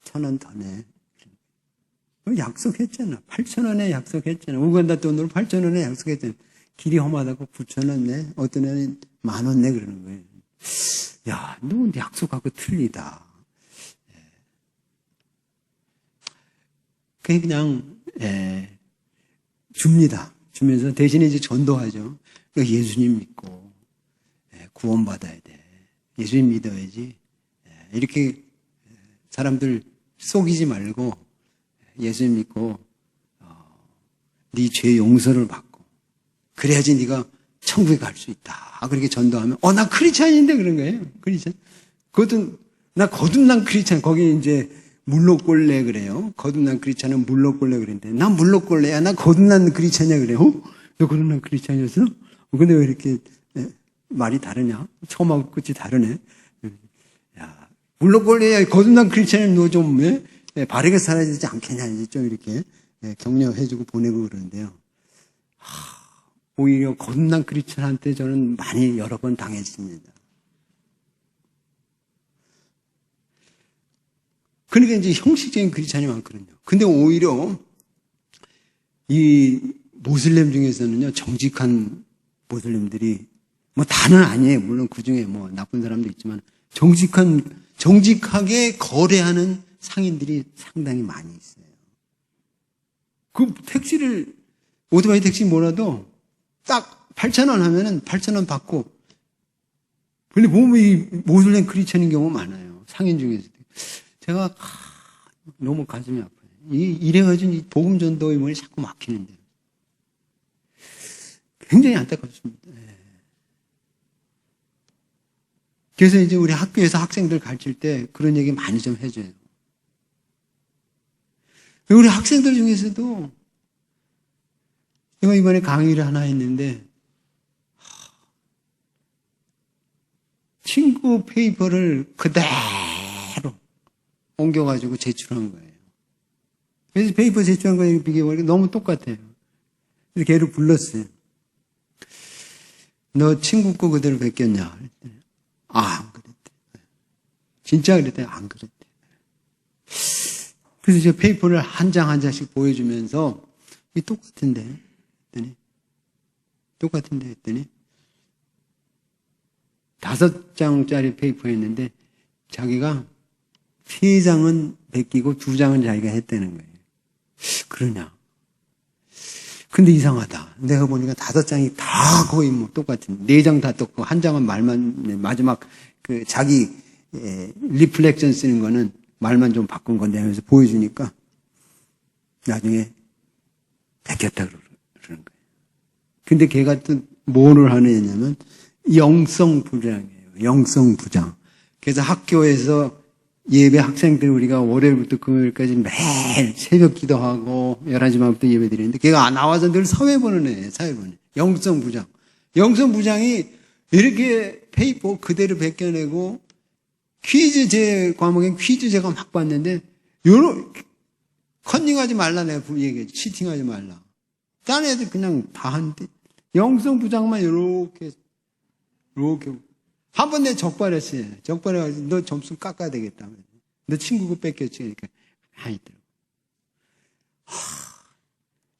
1,000원 더 내. 약속했잖아. 8,000원에 약속했잖아. 우간다 돈으로 8,000원에 약속했잖아. 길이 험하다고 9,000원 내. 어떤 애는 10,000원 내 그러는 거예요. 야, 너 약속하고 틀리다. 그냥 줍니다. 주면서 대신에 이제 전도하죠. 예수님 믿고 구원받아야 돼. 예수님 믿어야지. 이렇게 사람들 속이지 말고 예수님 믿고 네 죄 용서를 받고 그래야지 네가 천국에 갈 수 있다. 그렇게 전도하면 나 크리스찬인데 그런 거예요. 크리스찬. 그것도 나 거듭난 크리스찬. 거기 이제 물로꼴레 그래요. 거듭난 크리스찬은 물로꼴레 그랬는데 나 물로꼴레야. 나 거듭난 크리스찬이야 그래요. 너 거듭난 크리스찬이었어? 근데 왜 이렇게 말이 다르냐? 처음하고 끝이 다르네. 야, 물로꼴레야. 거듭난 크리스찬은 너 좀 바르게 살아야 되지 않겠냐. 이제 좀 이렇게 격려해주고 보내고 그러는데요. 오히려 거듭난 크리스찬한테 저는 많이 여러 번 당했습니다. 그러니까 이제 형식적인 크리스찬이 많거든요. 근데 오히려 이 모슬렘 중에서는요, 정직한 모슬렘들이 뭐 다는 아니에요. 물론 그 중에 뭐 나쁜 사람도 있지만 정직하게 거래하는 상인들이 상당히 많이 있어요. 그 오토바이 택시 몰아도 딱 8,000원 하면은 8,000원 받고, 근데 보면 이 모슬렘 크리스찬인 경우 많아요. 상인 중에서도. 제가 너무 가슴이 아파요. 이래가지고 이 복음 전도의 문이 자꾸 막히는데. 굉장히 안타깝습니다. 그래서 이제 우리 학교에서 학생들 가르칠 때 그런 얘기 많이 좀 해줘요. 우리 학생들 중에서도 제가 이번에 강의를 하나 했는데 친구 페이퍼를 그대로 옮겨가지고 제출한 거예요. 그래서 페이퍼 제출한 거에 비교해보니까 너무 똑같아요. 그래서 걔를 불렀어요. 너 친구 거 그대로 베꼈냐? 안 그랬대. 진짜 그랬대? 안 그랬대. 그래서 저 페이퍼를 한 장 한 장씩 보여주면서 이게 똑같은데? 했더니 똑같은데? 했더니 5장짜리 페이퍼였는데 자기가 3장은 베끼고 2장은 자기가 했다는 거예요. 그러냐? 근데 이상하다. 내가 보니까 5장이 다 거의 뭐 똑같은, 4장 다 똑같고, 1장은 말만, 마지막 그 자기 리플렉션 쓰는 거는 말만 좀 바꾼 건데 하면서 보여주니까 나중에 베꼈다 그러는 거예요. 근데 걔가 또 뭐를 하느냐면 영성불량이에요. 영성부장. 그래서 학교에서 예배 학생들 우리가 월요일부터 금요일까지 매일 새벽 기도하고 11시 반부터 예배 드리는데 걔가 나와서 늘 사회 보는 애예요. 사회 보는 애. 영성부장. 영성부장이 이렇게 페이퍼 그대로 베껴내고 퀴즈 제 과목엔 퀴즈 제가 막 봤는데 요런 컨닝하지 말라 내가 얘기했지. 치팅하지 말라. 딴 애들 그냥 다 한대. 영성부장만 이렇게 한 번 내 적발했어요. 적발해가지고 너 점수 깎아야 되겠다. 너 친구 거 뺏겼지. 그러니까 많이 들어.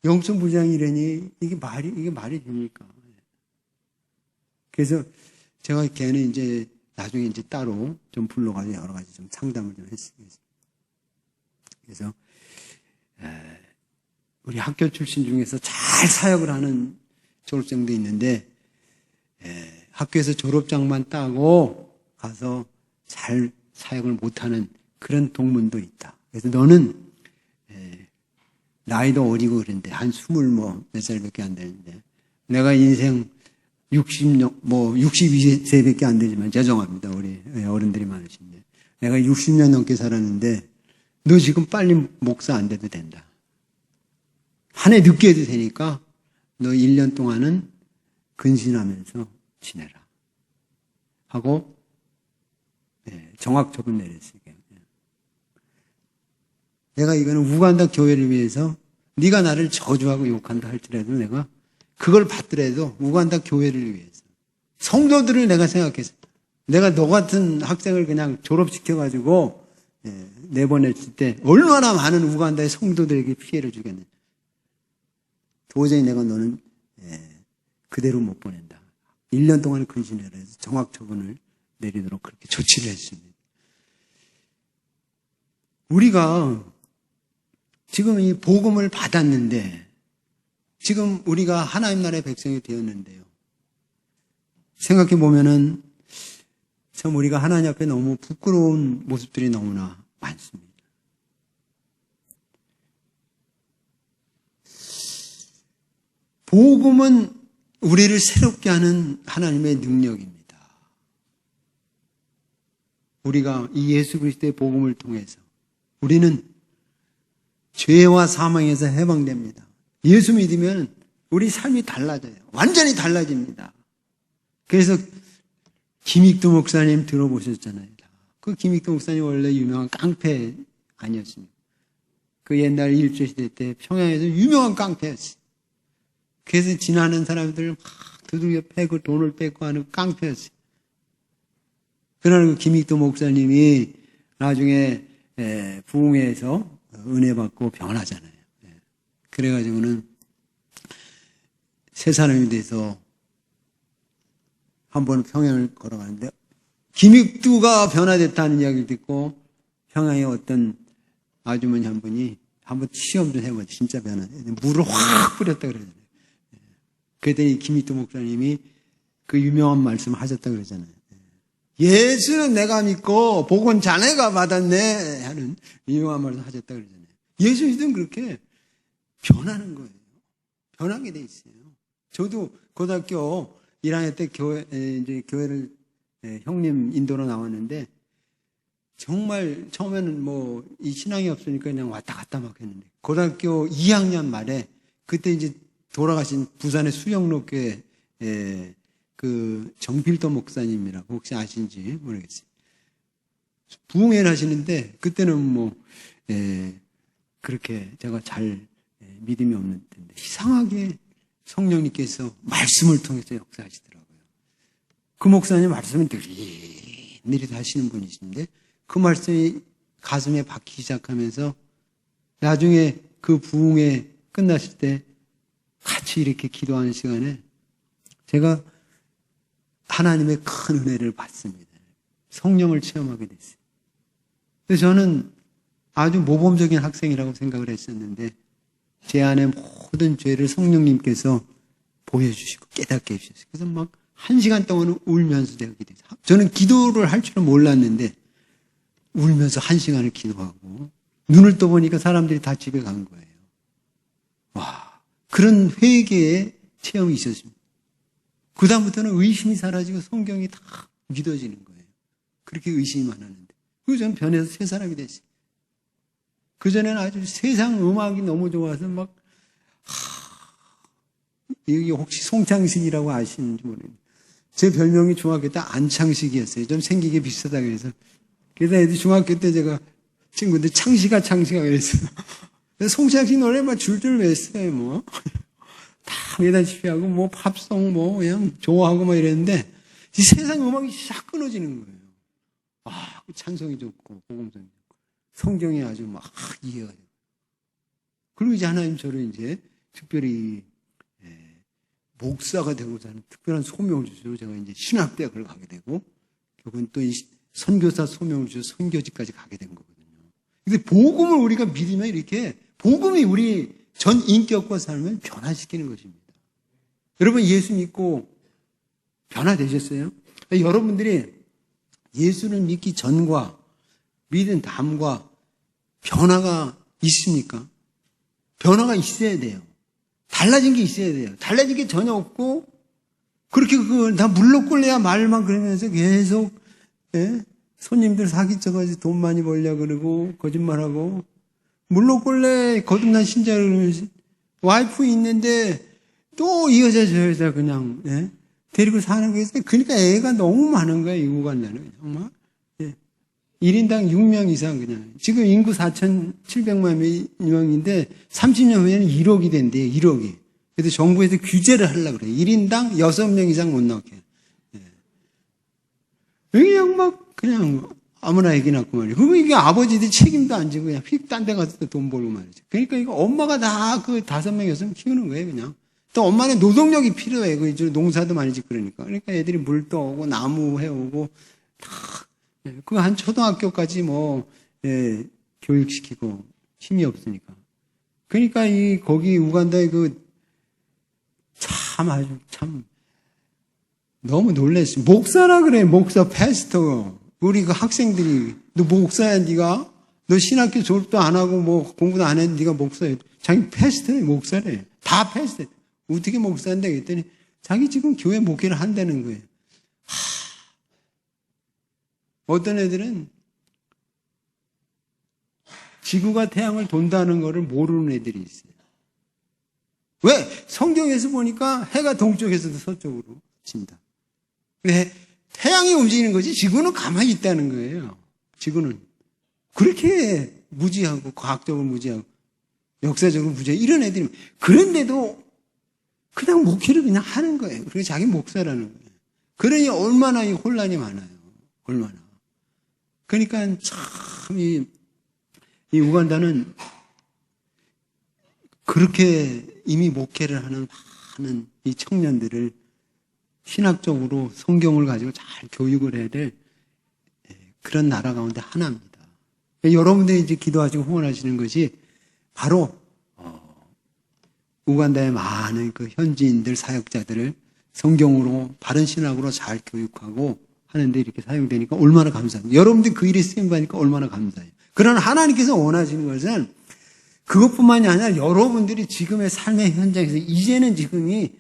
영성부장이라니 이게 말이 됩니까? 그래서 제가 걔는 이제 나중에 이제 따로 좀 불러가지고 여러 가지 좀 상담을 좀 했습니다. 그래서 우리 학교 출신 중에서 잘 사역을 하는 졸업생도 있는데 학교에서 졸업장만 따고 가서 잘 사역을 못하는 그런 동문도 있다. 그래서 너는 나이도 어리고 그런데 한 20몇 살밖에 안 되는데 내가 인생 62세밖에 안 되지만 죄송합니다. 우리 어른들이 많으신데 내가 60년 넘게 살았는데 너 지금 빨리 목사 안 돼도 된다. 한 해 늦게 해도 되니까 너 1년 동안은 근신하면서 지내라. 하고 정확적을 내렸어요. 내가 이거는 우간다 교회를 위해서 네가 나를 저주하고 욕한다 할지라도 내가 그걸 받더라도 우간다 교회를 위해서 성도들을 내가 생각해서 내가 너 같은 학생을 그냥 졸업시켜가지고 내보냈을 때 얼마나 많은 우간다의 성도들에게 피해를 주겠느냐. 도저히 내가 너는 그대로 못 보낸다. 1년 동안 근신해라 해서 정확 처분을 내리도록 그렇게 조치를 했습니다. 우리가 지금 이 복음을 받았는데 지금 우리가 하나님 나라의 백성이 되었는데요. 생각해 보면은 참 우리가 하나님 앞에 너무 부끄러운 모습들이 너무나 많습니다. 복음은 우리를 새롭게 하는 하나님의 능력입니다. 우리가 이 예수 그리스도의 복음을 통해서 우리는 죄와 사망에서 해방됩니다. 예수 믿으면 우리 삶이 달라져요. 완전히 달라집니다. 그래서 김익두 목사님 들어보셨잖아요. 그 김익두 목사님 원래 유명한 깡패 아니었습니까? 그 옛날 일제시대 때 평양에서 유명한 깡패였어요. 그래서 지나는 사람들 막 두들겨 패고 돈을 뺏고 하는 깡패였어요. 그러나 그 김익두 목사님이 나중에 부흥회에서 은혜 받고 변하잖아요. 그래가지고는 새 사람이 돼서 한 번 평양을 걸어가는데 김익두가 변화됐다는 이야기를 듣고 평양에 어떤 아주머니 한 분이 한번 시험 좀 해보자. 진짜 변화돼. 물을 확 뿌렸다 그러잖아요. 그랬더니 김익두 목사님이 그 유명한 말씀 하셨다 그러잖아요. 예수는 내가 믿고 복은 자네가 받았네 하는 유명한 말씀 하셨다 그러잖아요. 예수 믿으면 그렇게 변하는 거예요. 변하게 돼 있어요. 저도 고등학교 1학년 때 교회를 형님 인도로 나왔는데 정말 처음에는 이 신앙이 없으니까 그냥 왔다 갔다 막 했는데 고등학교 2학년 말에 그때 이제 돌아가신 부산의 수영로교회 그 정필도 목사님이라고 혹시 아신지 모르겠어요. 부흥회를 하시는데 그때는 그렇게 제가 잘 믿음이 없는 때인데 이상하게 성령님께서 말씀을 통해서 역사하시더라고요. 그 목사님 말씀을 느릿느릿 하시는 분이신데 그 말씀이 가슴에 박히기 시작하면서 나중에 그 부흥회 끝났을 때 같이 이렇게 기도하는 시간에 제가 하나님의 큰 은혜를 받습니다. 성령을 체험하게 됐어요. 그래서 저는 아주 모범적인 학생이라고 생각을 했었는데 제 안에 모든 죄를 성령님께서 보여주시고 깨닫게 해주셨어요. 그래서 막 1시간 동안 울면서 되게 됐어요. 저는 기도를 할 줄은 몰랐는데 울면서 1시간을 기도하고 눈을 떠보니까 사람들이 다 집에 간 거예요. 와, 그런 회개의 체험이 있었습니다. 그 다음부터는 의심이 사라지고 성경이 다 믿어지는 거예요. 그렇게 의심이 많았는데. 그리고 저는 변해서 새 사람이 됐어요. 그전에는 아주 세상 음악이 너무 좋아서 막, 여기 혹시 송창식이라고 아시는지 모르겠는데. 제 별명이 중학교 때 안창식이었어요. 좀 생기게 비슷하다 그래서. 그래서 애들 중학교 때 제가 친구들 창식아 그랬어요. 그래서 송창식 노래 막 줄줄 외웠어요, 뭐. 다 외다시피 하고, 뭐, 팝송, 뭐, 그냥 좋아하고 막 이랬는데, 이 세상 음악이 싹 끊어지는 거예요. 찬송이 좋고, 복음성이 좋고, 성경이 아주 막 이해가 돼요. 그리고 이제 하나님 저를 이제 특별히, 목사가 되고자 하는 특별한 소명을 주셔서 제가 이제 신학대학을 가게 되고, 결국은 또 이 선교사 소명을 주셔서 선교지까지 가게 된 거거든요. 근데 복음을 우리가 믿으면 이렇게, 복음이 우리 전 인격과 삶을 변화시키는 것입니다. 여러분 예수 믿고 변화되셨어요? 여러분들이 예수를 믿기 전과 믿은 다음과 변화가 있습니까? 변화가 있어야 돼요. 달라진 게 있어야 돼요. 달라진 게 전혀 없고 그렇게 다 물로 끓내야 말만 그러면서 계속 손님들 사기쳐가지고 돈 많이 벌려고 그러고 거짓말하고 물로 끓내 거듭난 신자를 그러면서 와이프 있는데 또 이 여자 저 여자 그냥 데리고 사는 거예요. 그러니까 애가 너무 많은 거예요. 이 우간다는 정말 1인당 6명 이상 그냥 지금 인구 4,700만 명인데 30년 후에는 1억이 된대요. 1억이. 그래서 정부에서 규제를 하려고 그래요. 1인당 6명 이상 못 낳게. 그냥 막 그냥 아무나 애기 낳고 말이에요. 그러면 이게 아버지들이 책임도 안 지고 그냥 휙 딴 데 가서 돈 벌고 말이죠. 그러니까 이거 엄마가 다 그 5명, 6명 키우는 거예요, 그냥. 또 엄마는 노동력이 필요해. 그 농사도 많이 짓고 그러니까. 그러니까 애들이 물 떠오고 나무 해오고 다 그 한 초등학교까지 교육시키고 힘이 없으니까. 그러니까 거기 우간다에 참 너무 놀랬어요. 목사라 그래, 목사, 패스터. 우리 그 학생들이, 너 목사야, 네가? 너 신학교 졸업도 안 하고 공부도 안 했는데 네가 목사야. 자기 패스터네, 목사래. 다 패스터. 어떻게 목사인데? 그랬더니 자기 지금 교회 목회를 한다는 거예요. 어떤 애들은 지구가 태양을 돈다는 거를 모르는 애들이 있어요. 왜? 성경에서 보니까 해가 동쪽에서도 서쪽으로 친다. 왜? 태양이 움직이는 거지 지구는 가만히 있다는 거예요. 지구는. 그렇게 무지하고 과학적으로 무지하고 역사적으로 무지하고 이런 애들이 그런데도 그냥 목회를 그냥 하는 거예요. 그리고 자기 목사라는 거예요. 그러니 얼마나 이 혼란이 많아요. 얼마나. 그러니까 참 이 우간다는 그렇게 이미 목회를 하는 많은 이 청년들을 신학적으로 성경을 가지고 잘 교육을 해야 될 그런 나라 가운데 하나입니다. 여러분들이 이제 기도하시고 후원하시는 것이 바로 우간다의 많은 그 현지인들, 사역자들을 성경으로 바른 신학으로 잘 교육하고 하는데 이렇게 사용되니까 얼마나 감사합니다. 여러분들이 그 일에 쓰임받으니까 얼마나 감사해요. 그러나 하나님께서 원하시는 것은 그것뿐만이 아니라 여러분들이 지금의 삶의 현장에서 이제는 지금이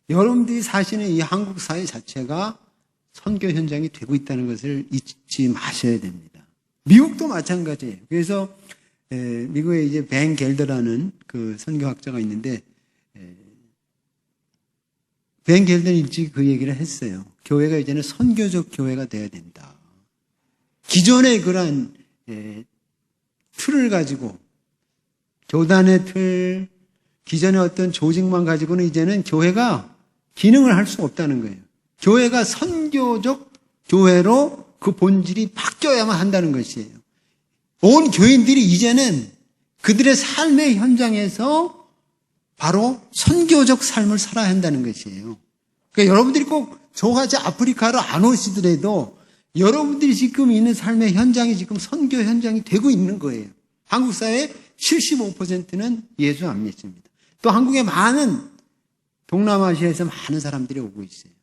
여러분들이 사시는 이 한국 사회 자체가 선교 현장이 되고 있다는 것을 잊지 마셔야 됩니다. 미국도 마찬가지예요. 그래서 미국에 이제 벤 겔더라는 그 선교학자가 있는데 벤 겔더는 일찍 그 얘기를 했어요. 교회가 이제는 선교적 교회가 돼야 된다. 기존의 그러한 틀을 가지고 교단의 틀, 기존의 어떤 조직만 가지고는 이제는 교회가 기능을 할 수 없다는 거예요. 교회가 선교적 교회로 그 본질이 바뀌어야만 한다는 것이에요. 온 교인들이 이제는 그들의 삶의 현장에서 바로 선교적 삶을 살아야 한다는 것이에요. 그러니까 여러분들이 꼭 저같이 아프리카로 안 오시더라도 여러분들이 지금 있는 삶의 현장이 지금 선교 현장이 되고 있는 거예요. 한국 사회의 75%는 예수 안 믿습니다. 또 한국에 많은 동남아시아에서 많은 사람들이 오고 있어요.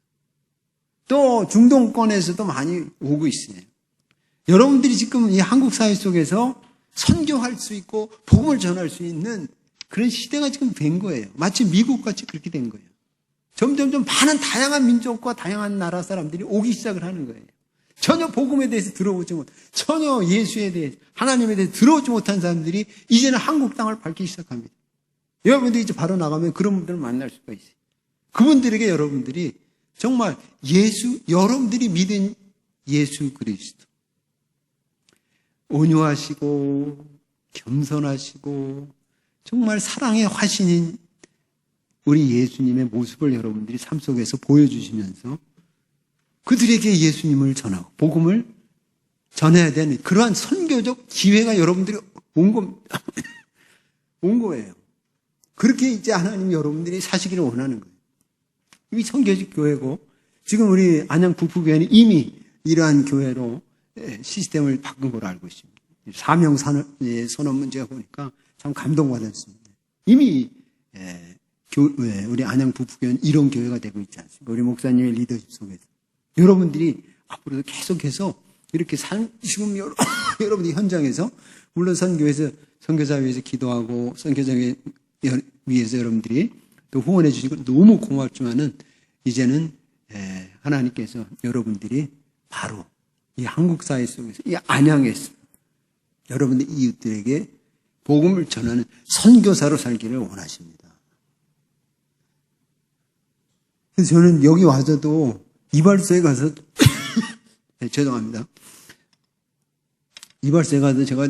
또 중동권에서도 많이 오고 있어요. 여러분들이 지금 이 한국 사회 속에서 선교할 수 있고 복음을 전할 수 있는 그런 시대가 지금 된 거예요. 마치 미국같이 그렇게 된 거예요. 점점점 많은 다양한 민족과 다양한 나라 사람들이 오기 시작을 하는 거예요. 전혀 복음에 대해서 들어보지 못, 전혀 예수에 대해, 하나님에 대해서 들어오지 못한 사람들이 이제는 한국 땅을 밟기 시작합니다. 여러분들이 이제 바로 나가면 그런 분들을 만날 수가 있어요. 그분들에게 여러분들이 정말 여러분들이 믿은 예수 그리스도, 온유하시고 겸손하시고 정말 사랑의 화신인 우리 예수님의 모습을 여러분들이 삶 속에서 보여주시면서 그들에게 예수님을 전하고 복음을 전해야 되는 그러한 선교적 기회가 여러분들이 온 거예요. 그렇게 이제 하나님이 여러분들이 사시기를 원하는 거예요. 이미 선교적 교회고 지금 우리 안양 북부교회는 이미 이러한 교회로 시스템을 바꾼 걸로 알고 있습니다. 사명 선언 문제가 보니까 참 감동받았습니다. 이미 우리 안양 북부교회는 이런 교회가 되고 있지 않습니까? 우리 목사님의 리더십 속에서 여러분들이 앞으로도 계속해서 이렇게 지금 여러분들이 현장에서 물론 선교에서 선교사 위해서 기도하고 선교사 위해서 여러분들이 또 후원해 주시고 너무 고맙지만은 이제는 하나님께서 여러분들이 바로 이 한국 사회 속에서 이 안양에서 여러분들 이웃들에게 복음을 전하는 선교사로 살기를 원하십니다. 그래서 저는 여기 와서도 이발소에 가서 죄송합니다. 이발소에 가서 제가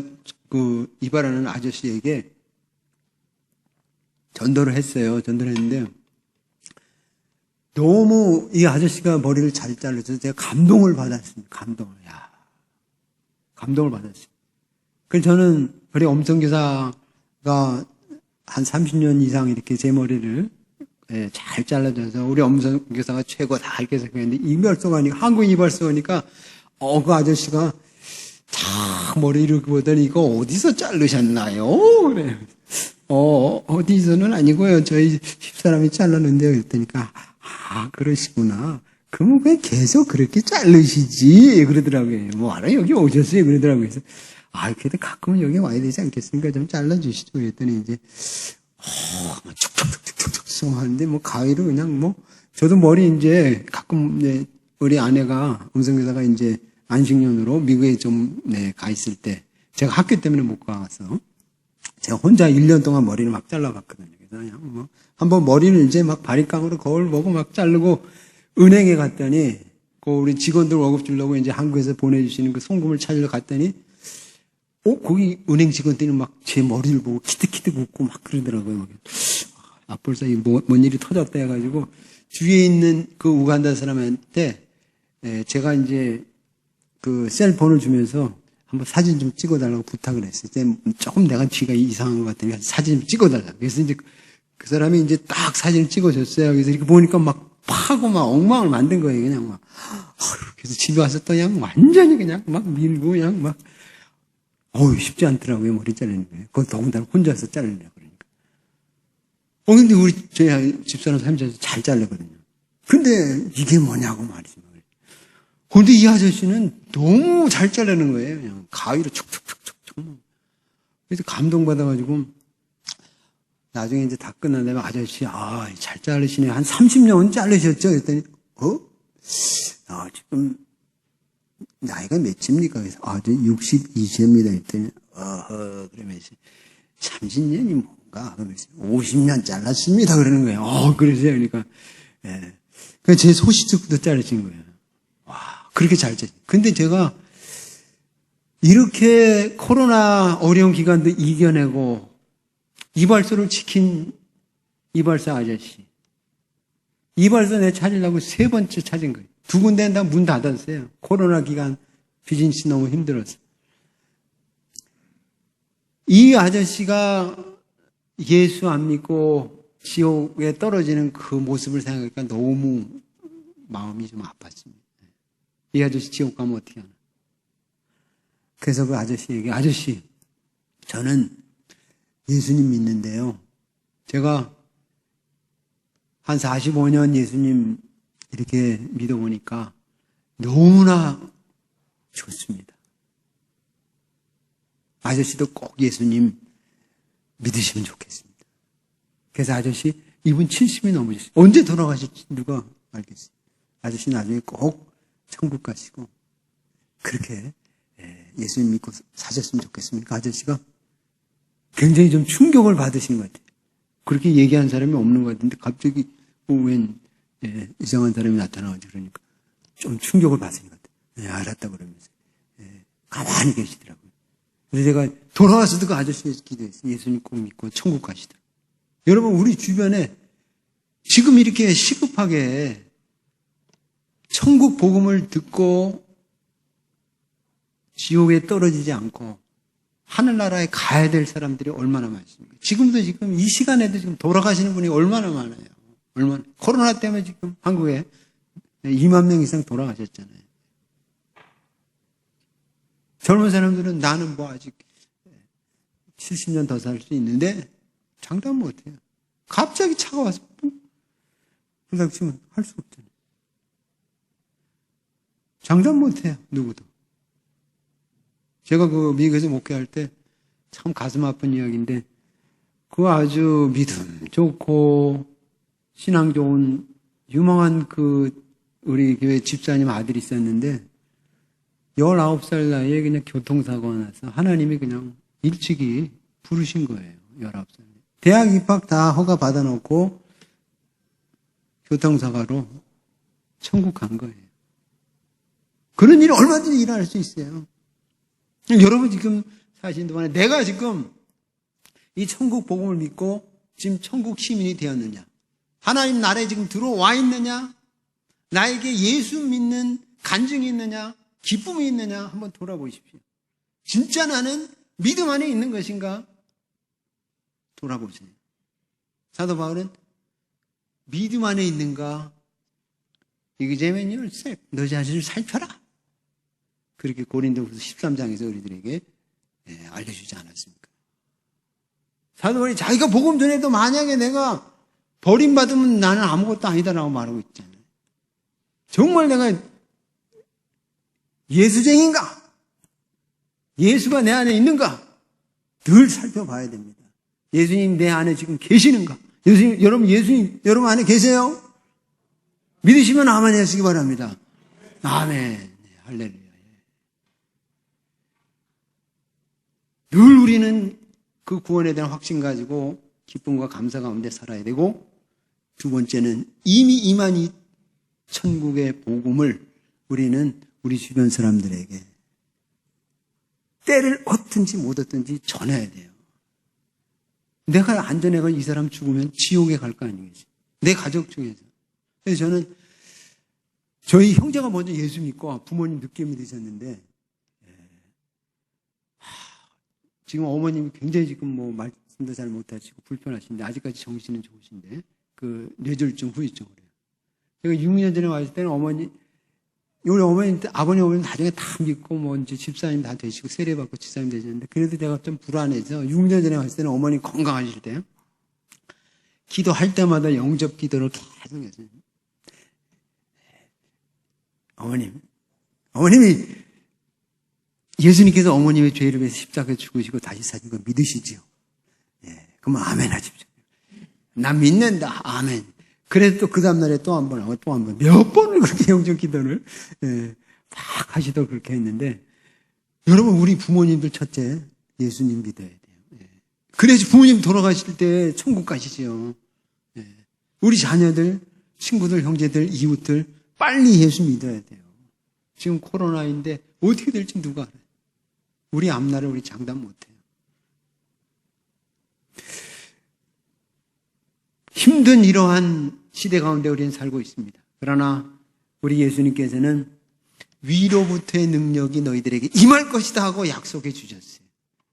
그 이발하는 아저씨에게 전도를 했어요. 전도를 했는데 너무 이 아저씨가 머리를 잘 잘라서 제가 감동을 받았습니다. 감동을 받았어요. 그래서 저는 우리 엄성교사가 한 30년 이상 이렇게 제 머리를 잘 잘라줘서 우리 엄성교사가 최고다 이렇게 생각했는데 이발소 가니까 한국 이발소 가니까 그 아저씨가 탁 머리 이렇게 보더니 이거 어디서 자르셨나요? 그래요. 어디서는 아니고요. 저희 집사람이 잘랐는데요. 그랬더니까 그러시구나. 그럼 왜 계속 그렇게 자르시지? 그러더라고요. 뭐 알아요? 여기 오셨어요? 그러더라고요. 그래서 그래도 가끔은 여기 와야 되지 않겠습니까? 좀 잘라주시죠. 그랬더니 이제 툭툭툭툭툭 하는데 뭐 가위로 그냥 저도 머리 이제 가끔 우리 아내가 음성교사가 이제 안식년으로 미국에 좀 가 있을 때 제가 학교 때문에 못 가서 제가 혼자 1년 동안 머리를 막 잘라봤거든요. 그래서 그냥 한번 머리를 이제 막 바리깡으로 거울 보고 막 자르고 은행에 갔더니 우리 직원들 월급 주려고 이제 한국에서 보내주시는 그 송금을 찾으러 갔더니 거기 은행 직원들이 막 제 머리를 보고 키득키득 웃고 막 그러더라고요. 벌써 뭔 일이 터졌다 해가지고 주위에 있는 그 우간다 사람한테 제가 이제 그 셀폰을 주면서 한번 사진 좀 찍어달라고 부탁을 했어요. 조금 내가 뒤가 이상한 것 같으니까 사진 좀 찍어달라고. 그래서 이제 그 사람이 이제 딱 사진을 찍어줬어요. 그래서 이렇게 보니까 막 파고 막 엉망을 만든 거예요. 그냥 막. 그래서 집에 와서 또 그냥 완전히 그냥 막 밀고 그냥 막. 쉽지 않더라고요. 머리 자르는 게. 그건 더군다나 혼자서 자르려고 그러니까. 근데 저희 집사람 삼자에서 잘 자르거든요. 근데 이게 뭐냐고 말이죠. 근데 이 아저씨는 너무 잘 자르는 거예요. 그냥 가위로 촉촉촉촉. 그래서 감동받아가지고 나중에 이제 다 끝난 다음에 아저씨, 잘 자르시네. 한 30년은 자르셨죠? 그랬더니, 지금 나이가 몇입니까? 그래서 저 62세입니다. 했더니 그러면서 30년이 뭔가? 그러면서 50년 잘랐습니다. 그러는 거예요. 그러세요. 그러니까 제 소시적도 자르신 거예요. 그렇게 잘 자르. 근데 제가 이렇게 코로나 어려운 기간도 이겨내고 이발소를 지킨 이발사 아저씨. 이발소 내 찾으려고 3번째 찾은 거예요. 2군데는 다 문 닫았어요. 코로나 기간 비즈니스 너무 힘들어서. 이 아저씨가 예수 안 믿고 지옥에 떨어지는 그 모습을 생각하니까 너무 마음이 좀 아팠습니다. 이 아저씨 지옥 가면 어떻게 하나. 그래서 그 아저씨에게, 아저씨, 저는 예수님 믿는데요. 제가 한 45년 예수님 이렇게 믿어보니까 너무나 좋습니다. 아저씨도 꼭 예수님 믿으시면 좋겠습니다. 그래서 아저씨, 이분 70이 넘으셨어요. 언제 돌아가실지 누가 알겠어요. 아저씨 나중에 꼭 천국 가시고 그렇게 예수님 믿고 사셨으면 좋겠습니까? 아저씨가 굉장히 좀 충격을 받으신 것 같아요. 그렇게 얘기한 사람이 없는 것 같은데 갑자기 웬 이상한 사람이 나타나가지고 그러니까 좀 충격을 받으신 것 같아요. 알았다 그러면서 가만히 계시더라고요. 그래서 제가 돌아와서도 그 아저씨에서 기도했어요. 예수님 꼭 믿고 천국 가시더라고요. 여러분 우리 주변에 지금 이렇게 시급하게 천국 복음을 듣고 지옥에 떨어지지 않고 하늘나라에 가야 될 사람들이 얼마나 많습니까? 지금도 지금 이 시간에도 지금 돌아가시는 분이 얼마나 많아요. 얼마나. 코로나 때문에 지금 한국에 2만 명 이상 돌아가셨잖아요. 젊은 사람들은 나는 뭐 아직 70년 더 살 수 있는데 장담 못해요. 갑자기 차가 와서 부닥치면 할 수 없잖아요. 장담 못해요. 누구도. 제가 그 미국에서 목회할 때 참 가슴 아픈 이야기인데 그 아주 믿음 좋고 신앙 좋은 유명한 그 우리 교회 집사님 아들이 있었는데 19살 나이에 그냥 교통사고가 나서 하나님이 그냥 일찍이 부르신 거예요. 19살. 대학 입학 다 허가 받아놓고 교통사고로 천국 간 거예요. 그런 일은 얼마든지 일어날 수 있어요. 여러분 지금 사신 동안에 내가 지금 이 천국 복음을 믿고 지금 천국 시민이 되었느냐? 하나님 나라에 지금 들어와 있느냐? 나에게 예수 믿는 간증이 있느냐? 기쁨이 있느냐? 한번 돌아보십시오. 진짜 나는 믿음 안에 있는 것인가? 돌아보세요. 사도 바울은 믿음 안에 있는가? examine yourself. 너 자신을 살펴라. 그렇게 고린도후서 13장에서 우리들에게 알려주지 않았습니까? 사도 바울이 자기가 복음 전에도 만약에 내가 버림받으면 나는 아무것도 아니다라고 말하고 있잖아요. 정말 내가 예수쟁인가? 예수가 내 안에 있는가? 늘 살펴봐야 됩니다. 예수님 내 안에 지금 계시는가? 예수님 여러분 안에 계세요? 믿으시면 아멘 하시기 바랍니다. 아멘. 할렐루야. 늘 우리는 그 구원에 대한 확신 가지고 기쁨과 감사 가운데 살아야 되고, 두 번째는 이미 임한 이 천국의 복음을 우리는 우리 주변 사람들에게 때를 얻든지 못 얻든지 전해야 돼요. 내가 안전해가 이 사람 죽으면 지옥에 갈 거 아니겠어요? 내 가족 중에서. 그래서 저는 저희 형제가 먼저 예수 믿고 부모님 늦게 믿으셨는데, 지금 어머님이 굉장히 지금 뭐 말씀도 잘 못하시고 불편하신데 아직까지 정신은 좋으신데 그 뇌졸중 후유증을 해요. 제가 6년 전에 왔을 때는 우리 어머님, 아버님 어머님 나중에 다 믿고 뭐 이제 집사님 다 되시고 세례받고 집사님 되셨는데 그래도 제가 좀 불안해서 6년 전에 왔을 때는 어머님 건강하실 때 기도할 때마다 영접 기도를 계속 했어요. 어머님이 예수님께서 어머님의 죄를 위해서 십자가에 죽으시고 다시 사신 거 믿으시지요? 예, 그러면 아멘 하십시오. 난 믿는다. 아멘. 그래서 또 그 다음날에 또 한 번, 몇 번을 그렇게 영적 기도를, 막 하시도록 그렇게 했는데, 여러분, 우리 부모님들 첫째, 예수님 믿어야 돼요. 예. 그래야지 부모님 돌아가실 때 천국 가시지요. 예. 우리 자녀들, 친구들, 형제들, 이웃들, 빨리 예수 믿어야 돼요. 지금 코로나인데 어떻게 될지 누가 알아요? 우리 앞날을 우리 장담 못해요. 힘든 이러한 시대 가운데 우리는 살고 있습니다. 그러나 우리 예수님께서는 위로부터의 능력이 너희들에게 임할 것이다 하고 약속해 주셨어요.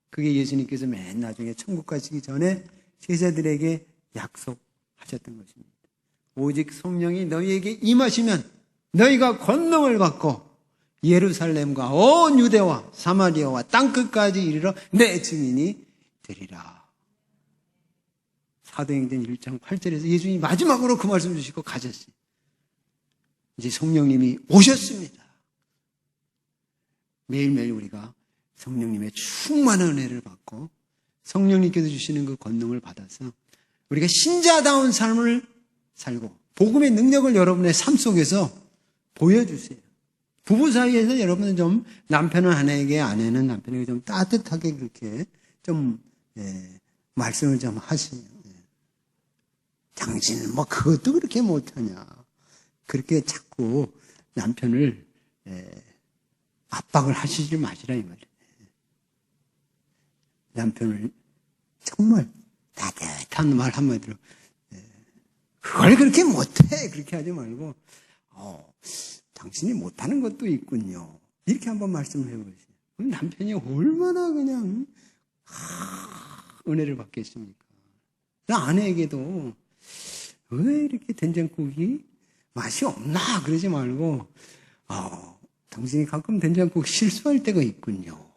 그게 예수님께서 맨 나중에 천국 가시기 전에 제자들에게 약속하셨던 것입니다. 오직 성령이 너희에게 임하시면 너희가 권능을 받고 예루살렘과 온 유대와 사마리아와 땅끝까지 이르러 내 증인이 되리라. 사도행전 1장 8절에서 예수님이 마지막으로 그 말씀 주시고 가셨어요. 이제 성령님이 오셨습니다. 매일매일 우리가 성령님의 충만한 은혜를 받고 성령님께서 주시는 그 권능을 받아서 우리가 신자다운 삶을 살고 복음의 능력을 여러분의 삶 속에서 보여주세요. 부부 사이에서 여러분은 좀 남편은 아내에게, 아내는 남편에게 좀 따뜻하게 그렇게 좀 말씀을 좀 하세요. 당신은 뭐 그것도 그렇게 못하냐. 그렇게 자꾸 남편을 압박을 하시지 마시라 이 말이에요. 남편을 정말 따뜻한 말 한마디로 그걸 그렇게 못해 그렇게 하지 말고 당신이 못하는 것도 있군요. 이렇게 한번 말씀을 해보세요. 그럼 남편이 얼마나 그냥 은혜를 받겠습니까? 아내에게도 왜 이렇게 된장국이 맛이 없나 그러지 말고 당신이 가끔 된장국 실수할 때가 있군요.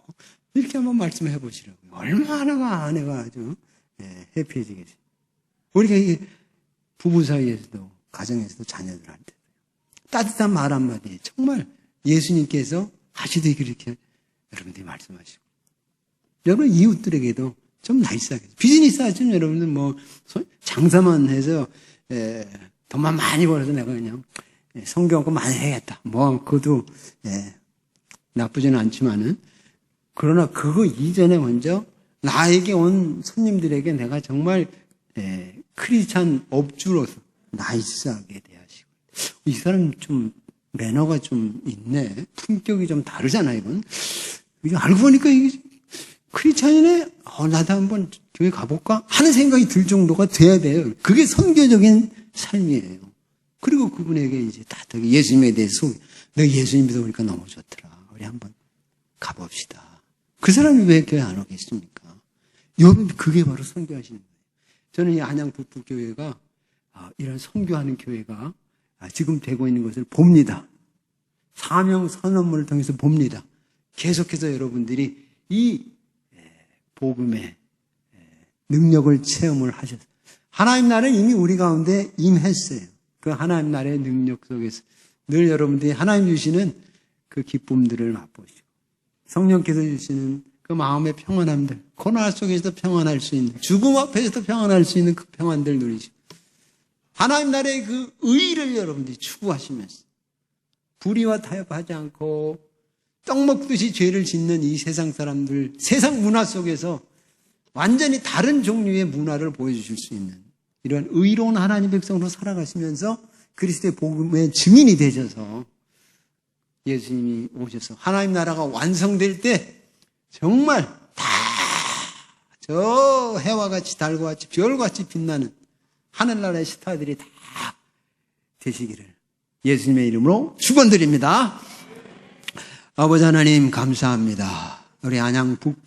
이렇게 한번 말씀해 보시라고요. 얼마나 아내가 아주 해피해지겠어요. 우리가 이게 부부 사이에서도 가정에서도 자녀들한테 따뜻한 말 한마디 정말 예수님께서 하시듯이 그렇게 여러분들이 말씀하시고 여러분 이웃들에게도 좀 나이스하게 비즈니스 하시면 여러분들 뭐 장사만 해서 돈만 많이 벌어서 내가 그냥 성경하고 많이 해야겠다. 뭐 그것도 나쁘지는 않지만은 그러나 그거 이전에 먼저 나에게 온 손님들에게 내가 정말 크리스찬 업주로서 나이스하게 대하시고 이 사람 좀 매너가 좀 있네. 품격이 좀 다르잖아 이건. 이게 알고 보니까 이게 크리스찬이네. 나도 한번 교회 가볼까 하는 생각이 들 정도가 돼야 돼요. 그게 선교적인 삶이에요. 그리고 그분에게 이제 따뜻하게 예수님에 대해서 너 예수님 믿어보니까 너무 좋더라. 우리 한번 가봅시다. 그 사람이 왜 교회 안 오겠습니까? 여러분 그게 바로 선교하시는 거예요. 저는 이 안양 북부교회가 이런 선교하는 교회가 지금 되고 있는 것을 봅니다. 사명 선언문을 통해서 봅니다. 계속해서 여러분들이 이 복음의 능력을 체험을 하셨어요. 하나님 나라는 이미 우리 가운데 임했어요. 그 하나님 나라의 능력 속에서 늘 여러분들이 하나님 주시는 그 기쁨들을 맛보시고 성령께서 주시는 그 마음의 평안함들, 고난 속에서도 평안할 수 있는, 죽음 앞에서도 평안할 수 있는 그 평안들 누리시고 하나님 나라의 그 의를 여러분들이 추구하시면서 불의와 타협하지 않고 떡 먹듯이 죄를 짓는 이 세상 사람들, 세상 문화 속에서 완전히 다른 종류의 문화를 보여주실 수 있는 이런 의로운 하나님 백성으로 살아가시면서 그리스도의 복음의 증인이 되셔서 예수님이 오셔서 하나님 나라가 완성될 때 정말 다 저 해와 같이 달과 같이 별과 같이 빛나는 하늘나라의 스타들이 다 되시기를 예수님의 이름으로 축원드립니다. 아버지 하나님 감사합니다. 우리 안양 북부